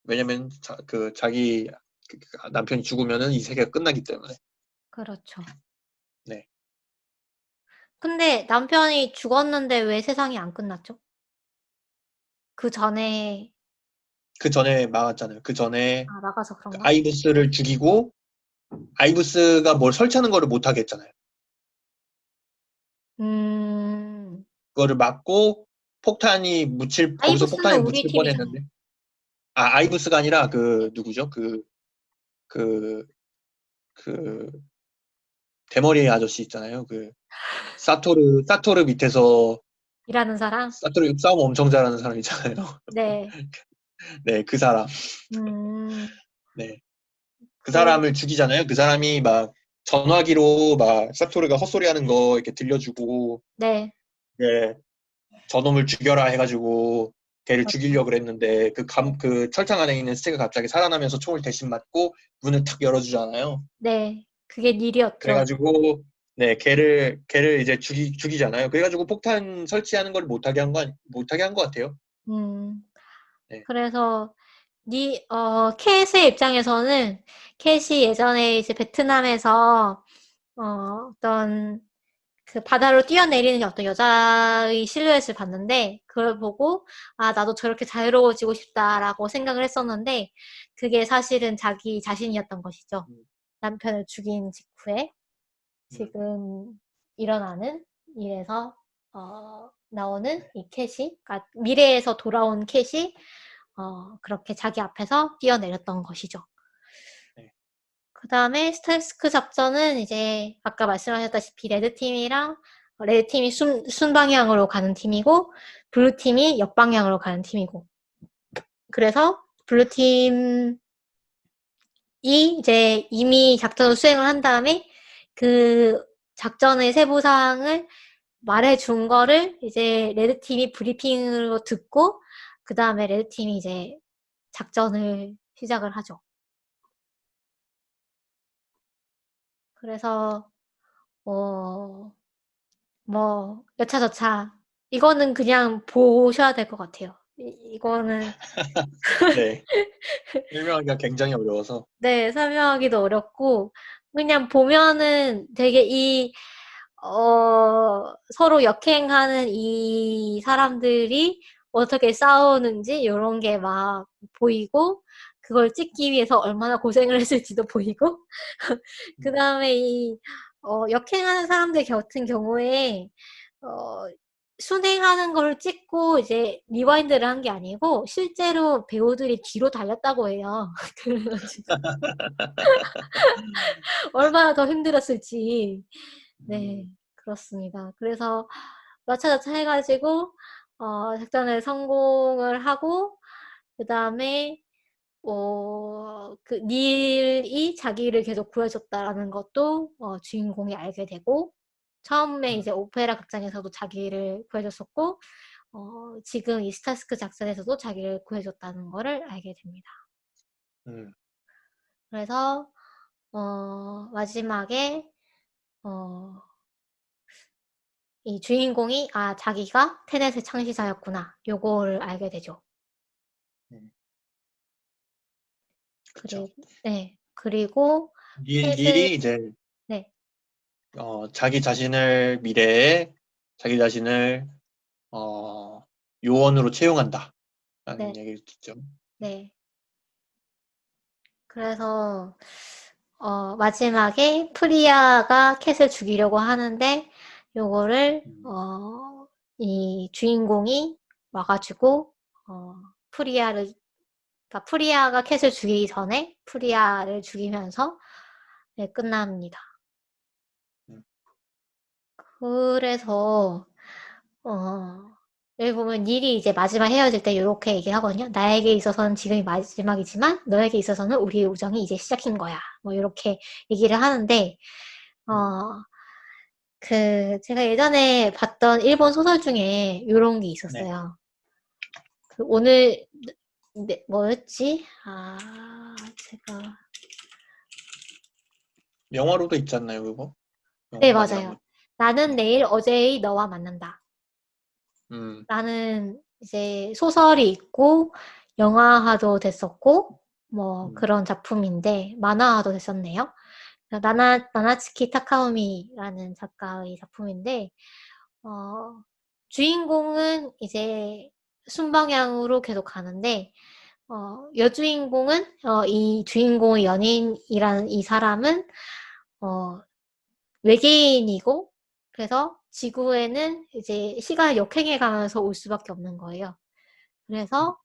왜냐면 자기 남편이 죽으면은 이 세계가 끝나기 때문에. 그렇죠. 네. 근데 남편이 죽었는데 왜 세상이 안 끝났죠? 그 전에 그 전에 막았잖아요. 그 전에 나가서 그런가? 아이브스를 죽이고 아이브스가 뭘 설치하는 거를 못 하게 했잖아요. 음. 그거를 막고 거기서 아이브스는 폭탄이 우리 묻힐 팀이잖아요. 뻔했는데. 아이브스가 아니라 누구죠? 그, 그, 대머리 아저씨 있잖아요. 사토르 밑에서 일하는 사람? 사토르 싸움 엄청 잘하는 사람 있잖아요. 네. 네, 그 사람. 음. 네. 그 그래 사람을 죽이잖아요. 그 사람이 막 전화기로 막 사토르가 헛소리 하는 거 이렇게 들려주고, 네. 네, 저놈을 죽여라 해가지고 걔를 그렇죠. 죽이려고 그랬는데 그 철창 안에 있는 스테가 갑자기 살아나면서 총을 대신 맞고 문을 탁 열어주잖아요. 네. 그게 일이었죠. 그래가지고 네, 걔를 이제 죽이잖아요. 그래가지고 폭탄 설치하는 걸 못하게 한 것 같아요. 음. 네. 그래서 캣의 입장에서는 캣이 예전에 이제 베트남에서 어떤 그 바다로 뛰어내리는 어떤 여자의 실루엣을 봤는데 그걸 보고 나도 저렇게 자유로워지고 싶다라고 생각을 했었는데 그게 사실은 자기 자신이었던 것이죠. 음, 남편을 죽인 직후에 음, 지금 일어나는 일에서 나오는 이 캣이 그러니까 미래에서 돌아온 캣이 그렇게 자기 앞에서 뛰어내렸던 것이죠. 네. 그 다음에 스텔스크 작전은 이제 아까 말씀하셨다시피 레드팀이 순방향으로 가는 팀이고 블루팀이 역방향으로 가는 팀이고 그래서 블루팀이 이제 이미 작전을 수행을 한 다음에 그 작전의 세부사항을 말해준 거를 이제 레드팀이 브리핑으로 듣고 그 다음에 레드팀이 이제 작전을 시작을 하죠. 그래서 어, 뭐 여차저차 이거는 그냥 보셔야 될 것 같아요. 이거는 네. 설명하기가 굉장히 어려워서. 네 설명하기도 어렵고 그냥 보면은 되게 서로 역행하는 이 사람들이 어떻게 싸우는지 요런 게 막 보이고 그걸 찍기 위해서 얼마나 고생을 했을지도 보이고 음, 그다음에 역행하는 사람들 같은 경우에 어 순행하는 걸 찍고 이제 리와인드를 한 게 아니고 실제로 배우들이 뒤로 달렸다고 해요. 그래 가지고 얼마나 더 힘들었을지. 네. 음, 그렇습니다. 그래서 여차저차 해 가지고 작전을 성공을 하고 그다음에 그 닐이 자기를 계속 구해줬다라는 것도 주인공이 알게 되고 처음에 이제 음, 오페라 극장에서도 자기를 구해줬었고 지금 이 스타스크 작전에서도 자기를 구해줬다는 거를 알게 됩니다. 음, 그래서 마지막에 어, 이 주인공이 자기가 테넷의 창시자였구나 요거를 알게 되죠. 음. 그쵸. 그리고 네 그리고 캣을 닐이 이제 네 미래에 자기 자신을 어, 요원으로 채용한다라는 네, 얘기를 듣죠. 네. 그래서 마지막에 프리아가 캣을 죽이려고 하는데 요거를 음, 이 주인공이 와가지고 어, 프리아를 그러니까 프리아가 캣을 죽이기 전에 프리아를 죽이면서 네, 끝납니다. 음, 그래서 어, 여기 보면 닐이 이제 마지막 헤어질 때 이렇게 얘기를 하거든요. 나에게 있어서는 지금이 마지막이지만 너에게 있어서는 우리의 우정이 이제 시작인 거야. 뭐 이렇게 얘기를 하는데 음, 어, 제가 예전에 봤던 일본 소설 중에 이런 게 네. 있었어요. 오늘 네, 뭐였지? 제가 영화로도 있지 않나요, 그거? 네, 영화관이라고. 맞아요. 나는 네. 내일 어제의 너와 만난다. 음, 라는 이제 소설이 있고 영화화도 됐었고, 뭐 음, 그런 작품인데, 만화화도 됐었네요. 나나츠키 타카우미라는 작가의 작품인데, 어, 주인공은 이제 순방향으로 계속 가는데, 여주인공은, 이 주인공의 연인이라는 이 사람은, 어, 외계인이고, 그래서 지구에는 이제 시간을 역행해 가면서 올 수밖에 없는 거예요. 그래서,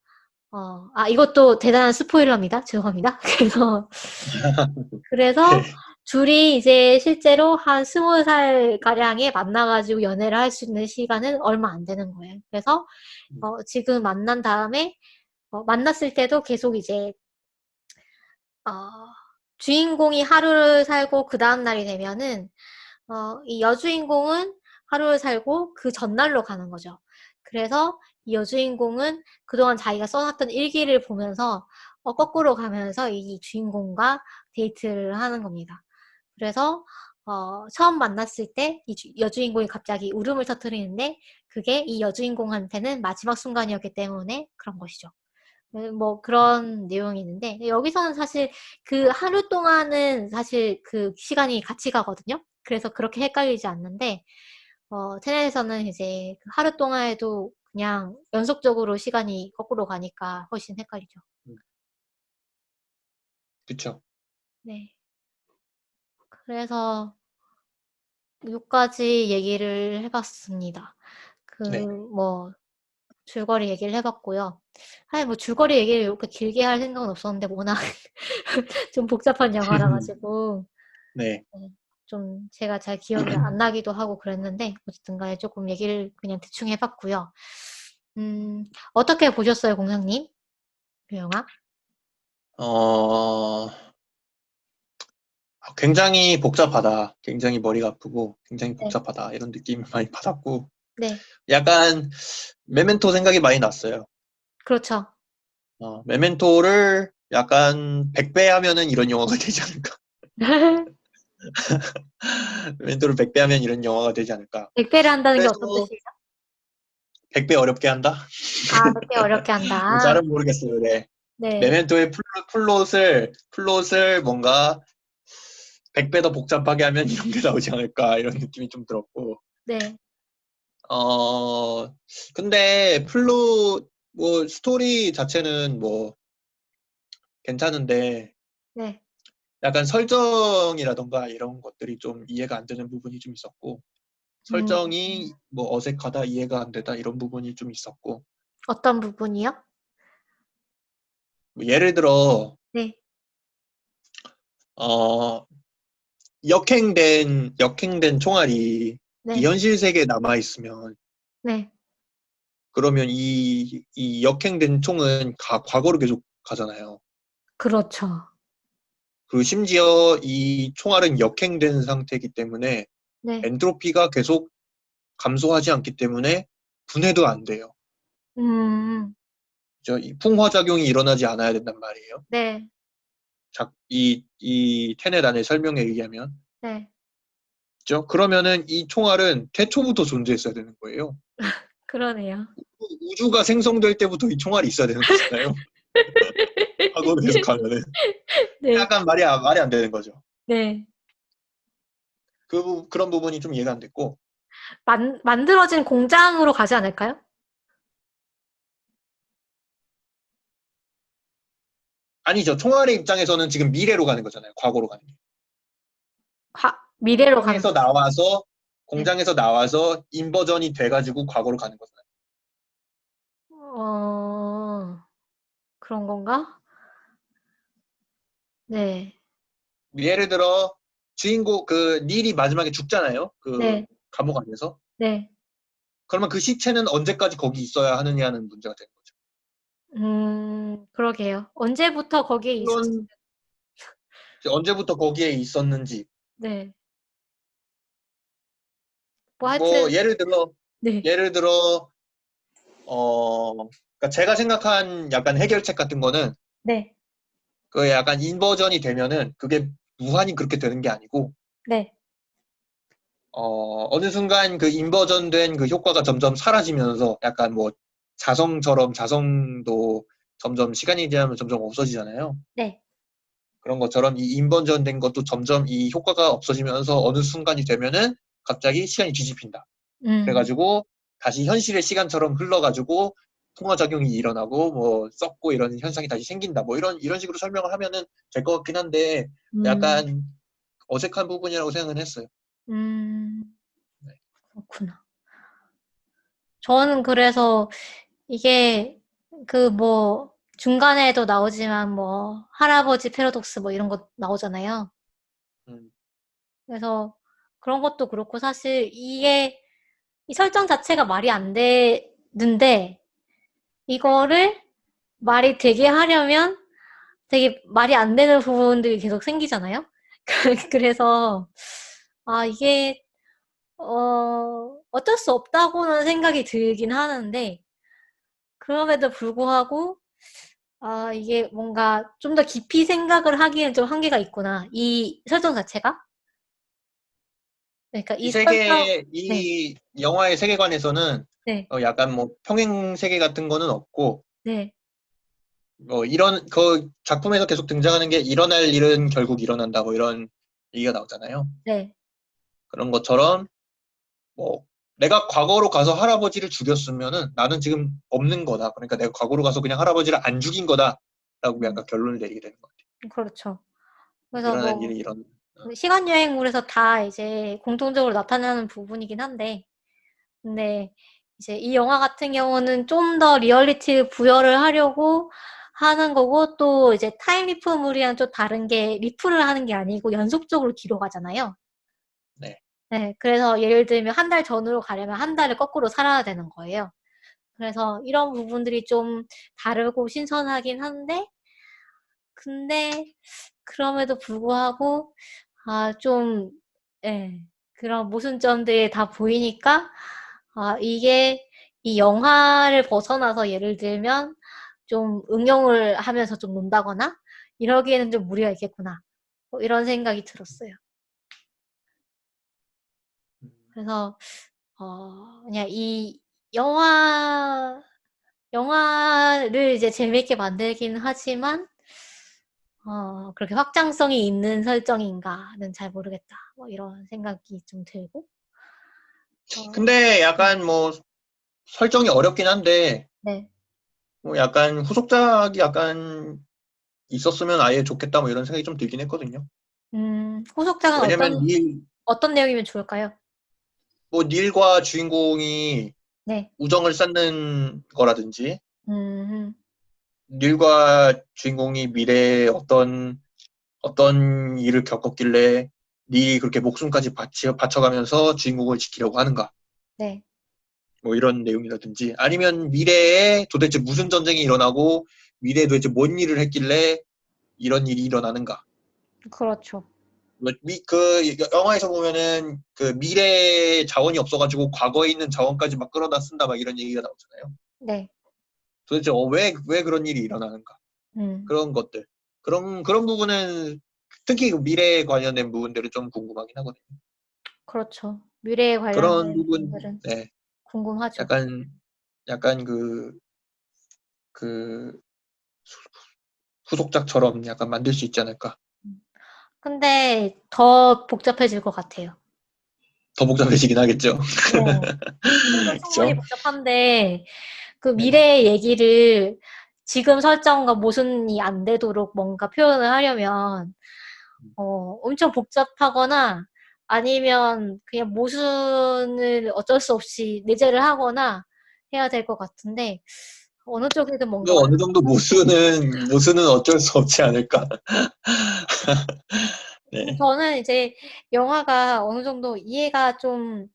이것도 대단한 스포일러입니다. 죄송합니다. 그래서 네. 둘이 이제 실제로 한 20살 가량에 만나가지고 연애를 할 수 있는 시간은 얼마 안 되는 거예요. 그래서, 지금 만난 다음에, 만났을 때도 계속 이제, 어, 주인공이 하루를 살고 그 다음날이 되면은, 이 여주인공은 하루를 살고 그 전날로 가는 거죠. 그래서 이 여주인공은 그동안 자기가 써놨던 일기를 보면서 거꾸로 가면서 이 주인공과 데이트를 하는 겁니다. 그래서 처음 만났을 때 이 여주인공이 갑자기 울음을 터뜨리는데 그게 이 여주인공한테는 마지막 순간이었기 때문에 그런 것이죠. 뭐 그런 내용이 있는데 여기서는 사실 그 하루 동안은 사실 그 시간이 같이 가거든요. 그래서 그렇게 헷갈리지 않는데 테넷에서는 이제 그 하루 동안에도 그냥 연속적으로 시간이 거꾸로 가니까 훨씬 헷갈리죠. 그쵸. 네. 그래서 여기까지 얘기를 해봤습니다. 네. 뭐 줄거리 얘기를 해봤고요. 사실 뭐 줄거리 얘기를 이렇게 길게 할 생각은 없었는데 워낙 좀 복잡한 영화라 가지고 네. 좀 제가 잘 기억이 안 나기도 하고 그랬는데 어쨌든 간에 조금 얘기를 그냥 대충 해봤고요. 어떻게 보셨어요, 공상님? 그 영화? 어, 굉장히 복잡하다. 굉장히 머리가 아프고, 굉장히 네, 복잡하다. 이런 느낌을 많이 받았고, 네, 약간 메멘토 생각이 많이 났어요. 그렇죠. 메멘토를 약간 100배 하면은 이런 영화가 되지 않을까. 메멘토를 100배 하면 이런 영화가 되지 않을까. 백배를 한다는 게 그래서 어떤 뜻이에요? 100배 어렵게 한다? 아, 100배 어렵게 한다. 잘은 모르겠어요. 네. 네, 메멘토의 플롯을 뭔가 100배 더 복잡하게 하면 이런 게 나오지 않을까. 이런 느낌이 좀 들었고. 네, 어, 근데 플롯, 뭐, 스토리 자체는 뭐, 괜찮은데, 네. 약간 설정이라던가 이런 것들이 좀 이해가 안 되는 부분이 좀 있었고, 음, 설정이 뭐 어색하다, 이해가 안 되다, 이런 부분이 좀 있었고, 어떤 부분이요? 뭐 예를 들어, 네, 어, 역행된 총알이 이 네, 현실 세계에 남아있으면, 네. 그러면 이 역행된 총은 과거로 계속 가잖아요. 그렇죠. 그리고 심지어 이 총알은 역행된 상태이기 때문에 네, 엔트로피가 계속 감소하지 않기 때문에 분해도 안 돼요. 음, 이 풍화작용이 일어나지 않아야 된단 말이에요. 네, 이 테넷 안의 설명에 의하면. 네. 그죠? 그러면은 이 총알은 태초부터 존재했어야 되는 거예요. 그러네요. 우주가 생성될 때부터 이 총알이 있어야 되는 거잖아요. 과거로 계속 가면은. 네, 약간 말이 안 되는 거죠. 네. 그런 부분이 좀 이해가 안 됐고. 만들어진 공장으로 가지 않을까요? 아니죠. 총알의 입장에서는 지금 미래로 가는 거잖아요. 과거로 가는 게. 미래로 가는 공장에서 거죠. 나와서, 네. 공장에서 나와서 인버전이 돼가지고 과거로 가는 거잖아요. 어, 그런 건가? 네, 예를 들어, 닐이 마지막에 죽잖아요. 그 네, 감옥 안에서. 네. 그러면 그 시체는 언제까지 거기 있어야 하느냐는 문제가 되는 거죠. 그러게요. 언제부터 거기에 물론, 언제부터 거기에 있었는지. 네. 뭐 뭐, 하여튼, 네, 예를 들어, 그러니까 제가 생각한 약간 해결책 같은 거는, 네, 그 약간 인버전이 되면은, 그게 무한히 그렇게 되는 게 아니고, 네. 어느 순간 그 인버전 된 그 효과가 점점 사라지면서, 약간 뭐, 자성도 점점 시간이 지나면 점점 없어지잖아요. 네. 그런 것처럼 이 인버전된 것도 점점 이 효과가 없어지면서 어느 순간이 되면은 갑자기 시간이 뒤집힌다. 그래가지고 다시 현실의 시간처럼 흘러가지고 통화작용이 일어나고 뭐 썩고 이런 현상이 다시 생긴다. 뭐 이런 식으로 설명을 하면은 될 것 같긴 한데 약간 어색한 부분이라고 생각은 했어요. 네. 그렇구나. 저는 그래서 이게 그 뭐 중간에도 나오지만 뭐 할아버지 패러독스 뭐 이런 거 나오잖아요. 음, 그래서 그런 것도 그렇고 사실 이게 이 설정 자체가 말이 안 되는데 이거를 말이 되게 하려면 되게 말이 안 되는 부분들이 계속 생기잖아요. 그래서 아 이게 어쩔 수 없다고는 생각이 들긴 하는데 그럼에도 불구하고 아 이게 뭔가 좀 더 깊이 생각을 하기에는 좀 한계가 있구나. 이 설정 자체가. 그러니까 이 이 설정 세계, 네. 이 영화의 세계관에서는 네. 약간 뭐 평행 세계 같은 거는 없고 네. 이런 그 작품에서 계속 등장하는 게 일어날 일은 결국 일어난다 뭐 이런 얘기가 나오잖아요. 네. 그런 것처럼 뭐 내가 과거로 가서 할아버지를 죽였으면은 나는 지금 없는 거다. 그러니까 내가 과거로 가서 그냥 할아버지를 안 죽인 거다라고 음 약간 결론을 내리게 되는 것 같아요. 그렇죠. 그래서 일어날 뭐 일이 이런. 시간 여행물에서 다 이제 공통적으로 나타나는 부분이긴 한데 근데 이제 이 영화 같은 경우는 좀 더 리얼리티 부여를 하려고 하는 거고 또 이제 타임리프물이랑 좀 다른 게 리프를 하는 게 아니고 연속적으로 뒤로 가잖아요. 네. 네. 그래서 예를 들면 한 달 전으로 가려면 한 달을 거꾸로 살아야 되는 거예요. 그래서 이런 부분들이 좀 다르고 신선하긴 한데 근데 그럼에도 불구하고 좀 예. 그런 모순점들이 다 보이니까 이게 이 영화를 벗어나서 예를 들면 좀 응용을 하면서 좀 논다거나 이러기에는 좀 무리가 있겠구나. 뭐 이런 생각이 들었어요. 그래서 그냥 이 영화 영화를 이제 재미있게 만들긴 하지만 그렇게 확장성이 있는 설정인가는 잘 모르겠다. 뭐 이런 생각이 좀 들고. 근데 네. 약간 뭐 설정이 어렵긴 한데 네. 뭐 약간 후속작이 약간 있었으면 아예 좋겠다 뭐 이런 생각이 좀 들긴 했거든요. 후속작은 왜냐면 어떤 내용이면 좋을까요? 뭐 닐과 주인공이 네. 우정을 쌓는 거라든지 음, 닐과 주인공이 미래에 어떤 일을 겪었길래 닐이 그렇게 목숨까지 바쳐가면서 주인공을 지키려고 하는가 네. 뭐 이런 내용이라든지 아니면 미래에 도대체 무슨 전쟁이 일어나고 미래에 도대체 뭔 일을 했길래 이런 일이 일어나는가. 그렇죠. 그 영화에서 보면은 그 미래에 자원이 없어가지고 과거에 있는 자원까지 막 끌어다 쓴다 막 이런 얘기가 나오잖아요. 네. 도대체 왜 그런 일이 일어나는가. 음, 그런 것들. 그런 부분은 특히 그 미래에 관련된 부분들이 좀 궁금하긴 하거든요. 그렇죠. 미래에 그런 관련된 부분, 부분들은 네. 궁금하죠. 약간, 약간 그 후속작처럼 약간 만들 수 있지 않을까. 근데 더 복잡해질 것 같아요. 더 복잡해지긴 하겠죠. 네. 지금도 충분히 그쵸? 복잡한데 그 네. 미래의 얘기를 지금 설정과 모순이 안 되도록 뭔가 표현을 하려면 엄청 복잡하거나 아니면 그냥 모순을 어쩔 수 없이 내재를 하거나 해야 될 것 같은데 어느 쪽이든 뭔가 또 어느 정도 모순은 어쩔 수 없지 않을까. 네. 저는 이제 영화가 어느 정도 이해가 좀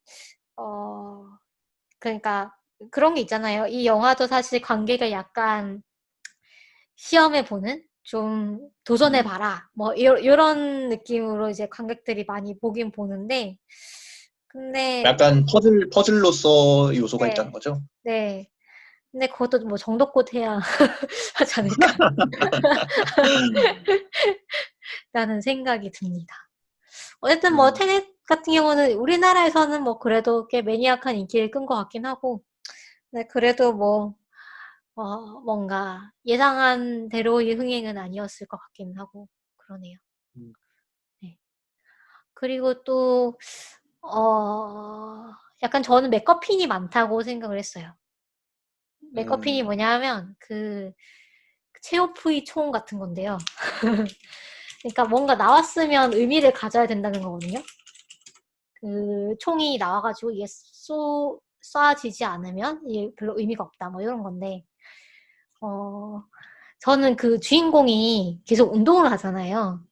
어, 그러니까 그런 게 있잖아요. 이 영화도 사실 관객을 약간 시험해 보는 좀 도전해 음. 봐라. 뭐 요런 느낌으로 이제 관객들이 많이 보긴 보는데 근데 약간 퍼즐로서 요소가 있다는 네. 거죠. 네. 근데 그것도 뭐 정도껏 해야 하지 않을까? 라는 생각이 듭니다. 어쨌든 뭐 음. 테넷 같은 경우는 우리나라에서는 뭐 그래도 꽤 매니악한 인기를 끈 것 같긴 하고 네, 그래도 뭐 뭔가 예상한 대로의 흥행은 아니었을 것 같긴 하고 그러네요. 음, 네. 그리고 또 어, 약간 저는 맥거핀이 많다고 생각을 했어요. 맥거핀이 음, 뭐냐면 그 체오프의 총 같은 건데요. 그러니까 뭔가 나왔으면 의미를 가져야 된다는 거거든요. 그 총이 나와가지고 이게 쏴지지 않으면 이게 별로 의미가 없다. 뭐 이런 건데, 어, 저는 그 주인공이 계속 운동을 하잖아요. 네.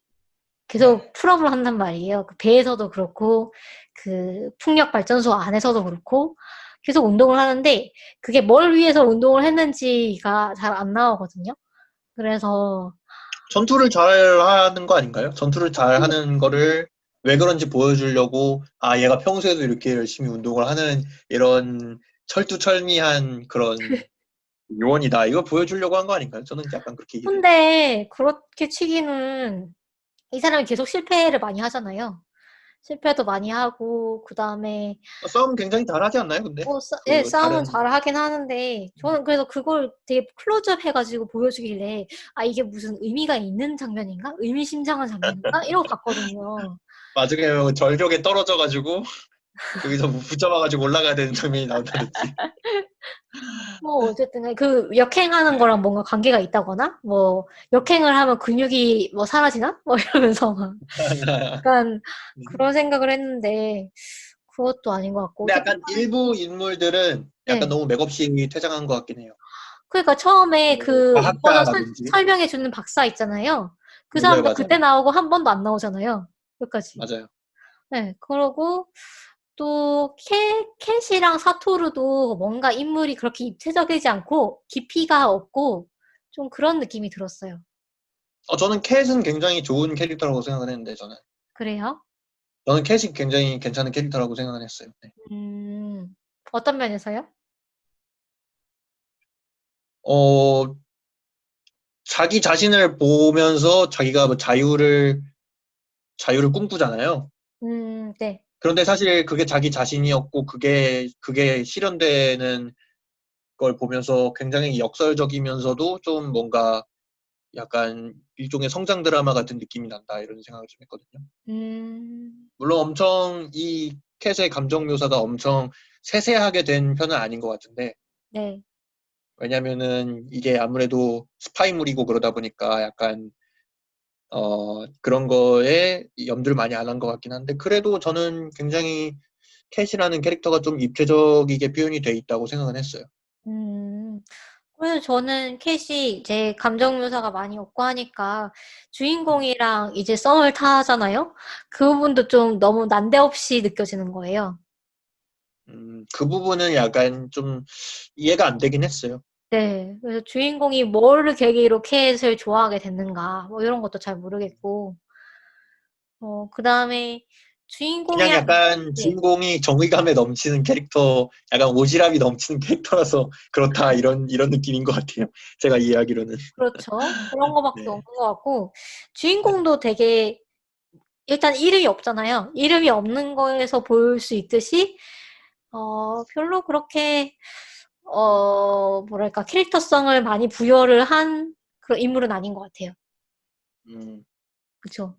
계속 풀업을 한단 말이에요. 그 배에서도 그렇고, 그 풍력 발전소 안에서도 그렇고, 계속 운동을 하는데, 그게 뭘 위해서 운동을 했는지가 잘 안 나오거든요. 그래서, 전투를 잘 하는 거 아닌가요? 전투를 잘 하는 거를 왜 그런지 보여주려고, 아, 얘가 평소에도 이렇게 열심히 운동을 하는 이런 철두철미한 그런 요원이다. 이걸 보여주려고 한 거 아닌가요? 저는 약간 그렇게 이해를 해요. 근데 그렇게 치기는 이 사람이 계속 실패를 많이 하잖아요. 실패도 많이 하고, 그 다음에, 싸움 굉장히 잘하지 않나요, 근데? 예, 그 싸움은 다른 잘 하긴 하는데, 저는 그래서 그걸 되게 클로즈업 해가지고 보여주길래, 아, 이게 무슨 의미가 있는 장면인가? 의미심장한 장면인가? 이러고 봤거든요. 나중에 절벽에 떨어져가지고 거기서 뭐 붙잡아가지고 올라가야 되는 장면이 나온다든지. 뭐, 어쨌든, 그, 역행하는 거랑 뭔가 관계가 있다거나, 뭐, 역행을 하면 근육이 뭐 사라지나? 뭐 이러면서 막, 약간 그런 생각을 했는데, 그것도 아닌 것 같고, 근데 어쨌든, 약간 일부 인물들은 약간 네. 너무 맥없이 퇴장한 것 같긴 해요. 그러니까 처음에 뭐 그 이거는 과학자라든지. 설명해주는 박사 있잖아요. 그 맞아요, 사람도 맞아요. 그때 나오고 한 번도 안 나오잖아요. 끝까지. 맞아요. 네, 그러고 또 캣이랑 사토르도 뭔가 인물이 그렇게 입체적이지 않고 깊이가 없고 좀 그런 느낌이 들었어요. 저는 캣은 굉장히 좋은 캐릭터라고 생각을 했는데, 그래요? 저는 캣이 굉장히 괜찮은 캐릭터라고 생각을 했어요. 네. 어떤 면에서요? 어, 자기 자신을 보면서 자기가 뭐 자유를 꿈꾸잖아요. 네. 그런데 사실 그게 자기 자신이었고, 그게 실현되는 걸 보면서 굉장히 역설적이면서도 좀 뭔가 약간 일종의 성장 드라마 같은 느낌이 난다, 이런 생각을 좀 했거든요. 음, 물론 엄청 이 캣의 감정 묘사가 엄청 세세하게 된 편은 아닌 것 같은데, 네. 왜냐면은 이게 아무래도 스파이물이고 그러다 보니까 약간 그런 거에 염두를 많이 안 한 것 같긴 한데, 그래도 저는 굉장히 캣이라는 캐릭터가 좀 입체적이게 표현이 돼 있다고 생각은 했어요. 음. 그래서 저는 캣이 이제 감정 묘사가 많이 없고 하니까 주인공이랑 이제 썸을 타잖아요? 그 부분도 좀 너무 난데없이 느껴지는 거예요. 그 부분은 약간 좀 이해가 안 되긴 했어요. 네. 그래서 주인공이 뭐를 계기로 캣을 좋아하게 됐는가, 뭐 이런 것도 잘 모르겠고, 그 다음에 그냥 주인공이랑, 약간 네. 주인공이 정의감에 넘치는 캐릭터, 약간 오지랖이 넘치는 캐릭터라서 그렇다, 이런 느낌인 것 같아요. 제가 이해하기로는. 그렇죠. 그런 거밖에 네. 없는 것 같고, 네. 주인공도 되게, 일단 이름이 없잖아요. 이름이 없는 거에서 볼 수 있듯이, 별로 그렇게, 뭐랄까, 캐릭터성을 많이 부여를 한 그런 인물은 아닌 것 같아요. 음, 그쵸.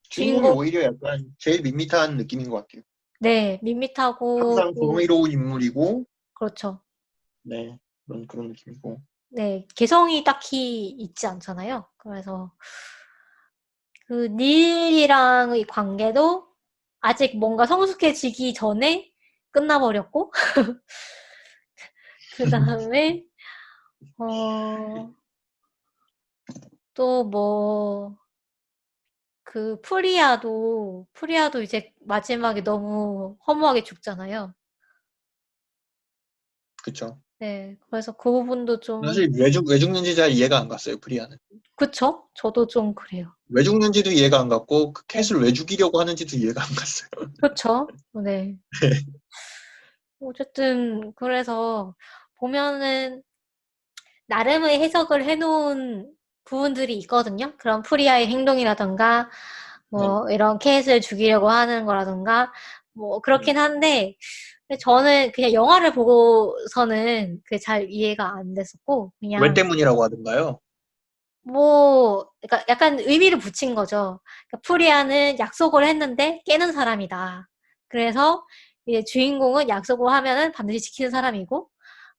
주인공이 주인공, 오히려 약간 제일 밋밋한 느낌인 것 같아요. 네, 밋밋하고, 항상 또, 정의로운 인물이고, 그렇죠. 네, 그런 느낌이고. 네, 개성이 딱히 있지 않잖아요. 그래서, 그, 닐이랑의 관계도 아직 뭔가 성숙해지기 전에 끝나버렸고, 그 다음에, 어, 또 뭐, 프리아도 이제 마지막에 너무 허무하게 죽잖아요. 그쵸. 네, 그래서 그 부분도 좀, 사실 왜 죽는지 잘 이해가 안 갔어요, 프리아는. 그쵸? 저도 좀 그래요. 왜 죽는지도 이해가 안 갔고, 그 네, 캣을 왜 죽이려고 하는지도 이해가 안 갔어요. 그쵸? 네. 어쨌든, 그래서 보면은, 나름의 해석을 해놓은 부분들이 있거든요. 그런 프리아의 행동이라던가, 네. 뭐, 이런 캣을 죽이려고 하는 거라던가, 뭐, 네. 그렇긴 한데, 근데 저는 그냥 영화를 보고서는 그게 잘 이해가 안 됐었고, 왜 그냥 때문이라고 하던가요? 뭐, 그러니까 약간 의미를 붙인 거죠. 그러니까 프리아는 약속을 했는데 깨는 사람이다. 그래서 이제 주인공은 약속을 하면은 반드시 지키는 사람이고,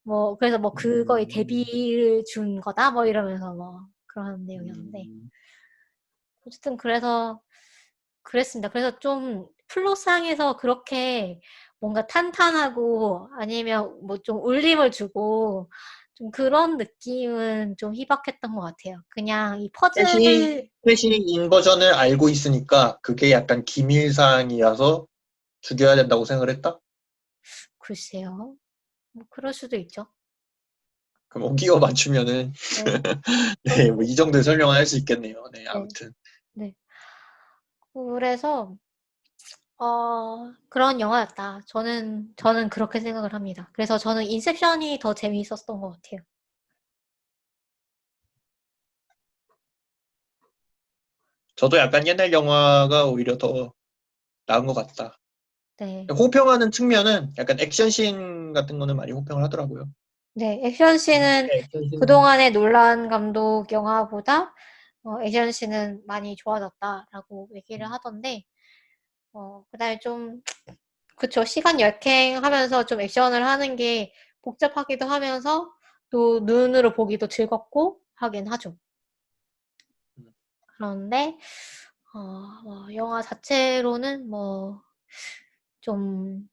뭐, 그래서 뭐 그거에 음, 대비를 준 거다? 뭐 이러면서 뭐 그런 내용이었는데. 음, 어쨌든 그래서 그랬습니다. 그래서 좀 플롯상에서 그렇게 뭔가 탄탄하고 아니면 뭐 좀 울림을 주고 좀 그런 느낌은 좀 희박했던 것 같아요. 그냥 이 퍼즐, 최신 인버전을 알고 있으니까 그게 약간 기밀사항이어서 죽여야 된다고 생각을 했다? 글쎄요. 뭐 그럴 수도 있죠. 그럼 오기어 맞추면은 네. 그럴 네, 수도 뭐 이 있죠. 정도의 설명을 할 수 있겠네요. 네, 네. 아무튼. 네. 그래서 그런 영화였다. 저는 그렇게 생각을 합니다. 그래서 저는 인셉션이 더 재미있었던 것 같아요. 저도 약간 옛날 영화가 오히려 더 나은 것 같다. 네. 호평하는 측면은 약간 액션씬 같은 거는 많이 호평을 하더라고요. 네, 액션씬은 네, 액션씬. 그동안의 놀란 감독 영화보다 액션씬은 많이 좋아졌다라고 얘기를 하던데, 그다음에 좀, 그쵸, 시간 여행하면서 좀 액션을 하는 게 복잡하기도 하면서 또 눈으로 보기도 즐겁고 하긴 하죠. 그런데, 뭐 영화 자체로는 뭐, 좀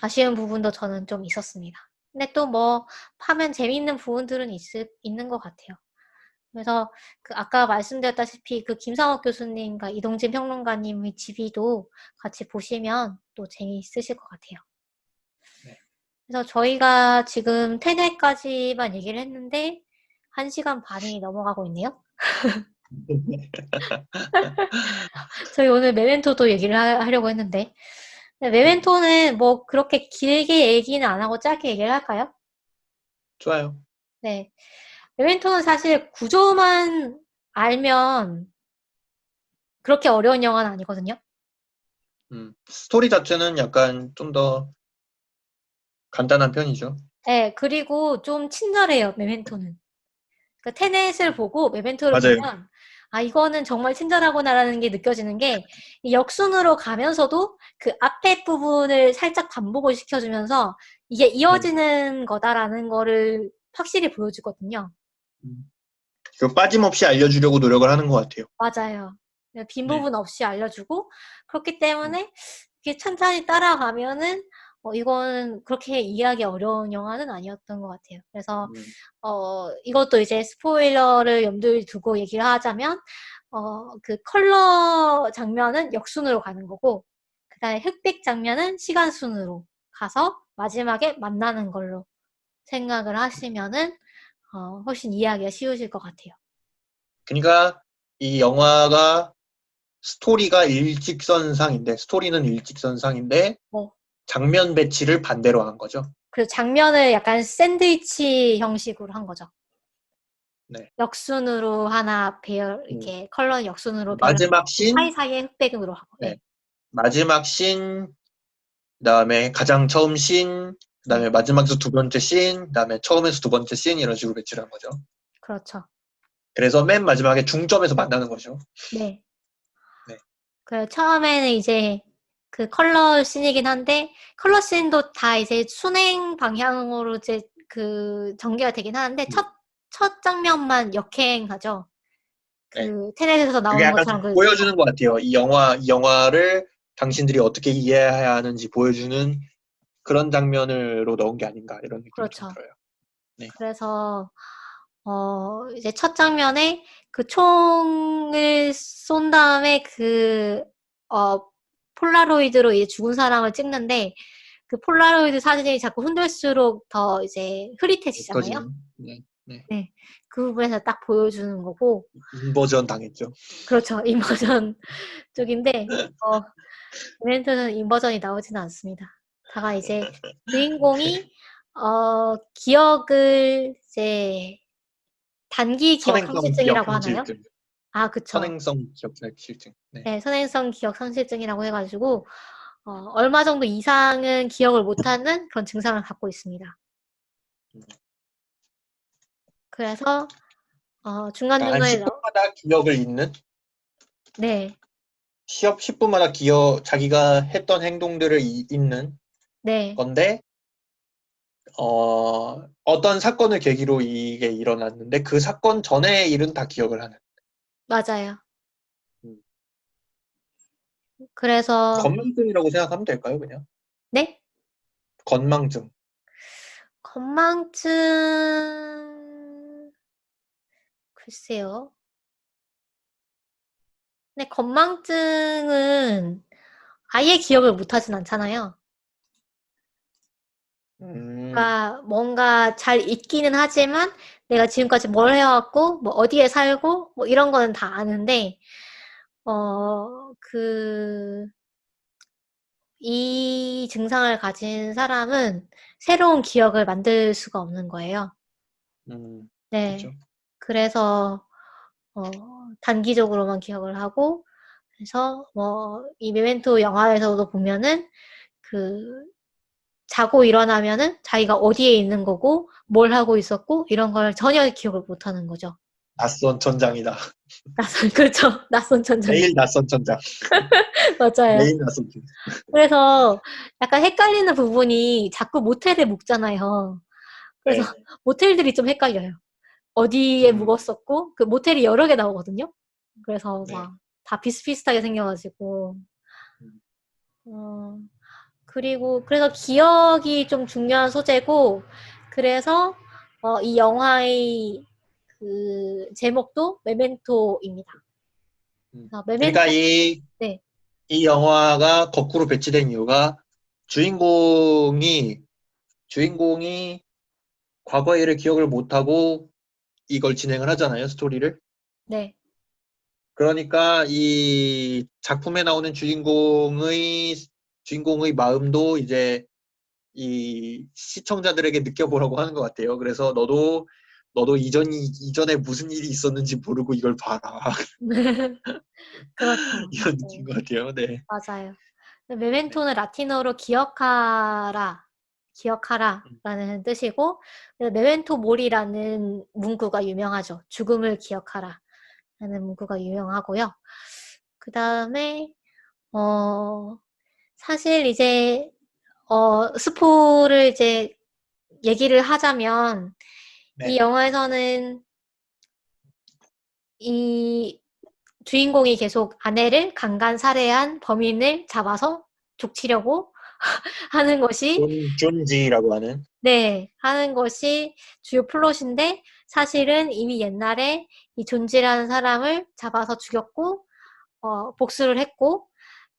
아쉬운 부분도 저는 좀 있었습니다. 근데 또 뭐, 파면 재미있는 부분들은 있는 것 같아요. 그래서 그 아까 말씀드렸다시피 그 김상옥 교수님과 이동진 평론가님의 집이도 같이 보시면 또 재미있으실 것 같아요. 네. 그래서 저희가 지금 테넷까지만 얘기를 했는데 1시간 반이 넘어가고 있네요. 저희 오늘 메멘토도 얘기를 하려고 했는데 메멘토는 뭐 그렇게 길게 얘기는 안 하고 짧게 얘기를 할까요? 좋아요. 네. 메멘토는 사실 구조만 알면 그렇게 어려운 영화는 아니거든요. 스토리 자체는 약간 좀 더 간단한 편이죠. 네, 그리고 좀 친절해요, 메멘토는. 그 테넷을 보고 메멘토를 맞아요. 보면, 아, 이거는 정말 친절하구나라는 게 느껴지는 게, 이 역순으로 가면서도 그 앞에 부분을 살짝 반복을 시켜주면서, 이게 네. 이어지는 거다라는 거를 확실히 보여주거든요. 음. 그 빠짐없이 알려주려고 노력을 하는 것 같아요. 맞아요. 빈 네. 부분 없이 알려주고, 그렇기 음. 때문에 이렇게 천천히 따라가면은, 이건 그렇게 이해하기 어려운 영화는 아니었던 것 같아요. 그래서, 음. 이것도 이제 스포일러를 염두에 두고 얘기를 하자면, 그 컬러 장면은 역순으로 가는 거고, 그 다음에 흑백 장면은 시간순으로 가서 마지막에 만나는 걸로 생각을 하시면은, 훨씬 이해하기가 쉬우실 것 같아요. 그러니까 이 영화가 스토리가 일직선상인데, 스토리는 일직선상인데, 뭐, 장면 배치를 반대로 한 거죠. 그리고 장면을 약간 샌드위치 형식으로 한 거죠. 네. 역순으로 하나 배열, 음. 이렇게 컬러는 역순으로 마지막 배열하고, 씬, 사이사이에 흑백으로 하고, 네. 네. 마지막 씬, 그다음에 가장 처음 씬, 그다음에 네. 마지막에서 두 번째 씬, 그다음에 처음에서 두 번째 씬 이런 식으로 배치를 한 거죠. 그렇죠. 그래서 맨 마지막에 중점에서 만나는 거죠. 네. 네. 그 처음에는 이제 그 컬러 씬이긴 한데, 컬러 씬도 다 이제 순행 방향으로 이제 그 전개가 되긴 하는데, 네. 첫 장면만 역행하죠. 네. 그 테넷에서 그게 나오는 약간 것처럼 보여주는 것 같아요. 이 영화를 당신들이 어떻게 이해해야 하는지 보여주는 그런 장면으로 넣은 게 아닌가 이런 느낌이 좀 그렇죠. 들어요. 네. 그래서 이제 첫 장면에 그 총을 쏜 다음에 어, 폴라로이드로 이제 죽은 사람을 찍는데 그 폴라로이드 사진이 자꾸 흔들수록 더 이제 흐릿해지잖아요. 터지는. 네. 네. 네. 그 부분에서 딱 보여주는 거고, 인버전 당했죠. 그렇죠. 인버전 쪽인데, 이벤트는 인버전이 나오지는 않습니다. 다가 이제 주인공이, 기억을 이제 단기 기억 선행성 기억 상실증이라고 하나요? 상실증. 아, 그쵸. 선행성 기억 상실증. 네. 네, 선행성 기억 상실증이라고 해가지고, 얼마 정도 이상은 기억을 못하는 그런 증상을 갖고 있습니다. 그래서 한 중간중간에 10분마다 기억을 잊는? 네, 시업 10분마다 자기가 했던 행동들을 잊는 네, 건데, 어떤 사건을 계기로 이게 일어났는데, 그 사건 전의 일은 다 기억을 하는. 맞아요. 음. 그래서 건망증이라고 생각하면 될까요, 그냥? 네? 건망증. 건망증 글쎄요. 근데 건망증은 아예 기억을 못하진 않잖아요. 음, 그러니까 뭔가 잘 잊기는 하지만 내가 지금까지 뭘 해왔고 뭐 어디에 살고 뭐 이런 거는 다 아는데 이 증상을 가진 사람은 새로운 기억을 만들 수가 없는 거예요. 네. 그렇죠. 그래서 단기적으로만 기억을 하고 그래서 이 메멘토 영화에서도 보면은 그 자고 일어나면은 자기가 어디에 있는 거고 뭘 하고 있었고 이런 걸 전혀 기억을 못 하는 거죠. 낯선 천장이다. 그렇죠. 낯선 천장이. 매일 낯선 천장. 맞아요. 매일 낯선 천장. 그래서 약간 헷갈리는 부분이 자꾸 모텔에 묵잖아요. 그래서 네. 모텔들이 좀 헷갈려요. 어디에 음, 묵었었고 그 모텔이 여러 개 나오거든요. 그래서 네. 막 다 비슷비슷하게 생겨가지고 음, 어, 그리고 그래서 기억이 좀 중요한 소재고 그래서 이 영화의 그 제목도 메멘토입니다. 음. 그래서 그러니까 메멘토 네, 이 영화가 거꾸로 배치된 이유가 주인공이, 주인공이 과거의 일을 기억을 못하고 이걸 진행을 하잖아요, 스토리를. 네, 그러니까 이 작품에 나오는 주인공의 마음도 이제 이 시청자들에게 느껴보라고 하는 것 같아요. 그래서 너도 이전에 무슨 일이 있었는지 모르고 이걸 봐라. 그렇죠. 이런 네, 느낌인 것 같아요. 네. 맞아요. 네. 메멘토는 라틴어로 기억하라, 음, 기억하라라는 뜻이고 메멘토 모리라는 문구가 유명하죠. 죽음을 기억하라. 라는 문구가 유명하고요. 그 다음에, 어, 사실 이제, 스포를 이제 얘기를 하자면, 이 네. 영화에서는 이 주인공이 계속 아내를 강간 살해한 범인을 잡아서 족치려고 하는 것이, 존지라고 하는. 네, 하는 것이 주요 플롯인데, 사실은 이미 옛날에 이 존지라는 사람을 잡아서 죽였고, 복수를 했고,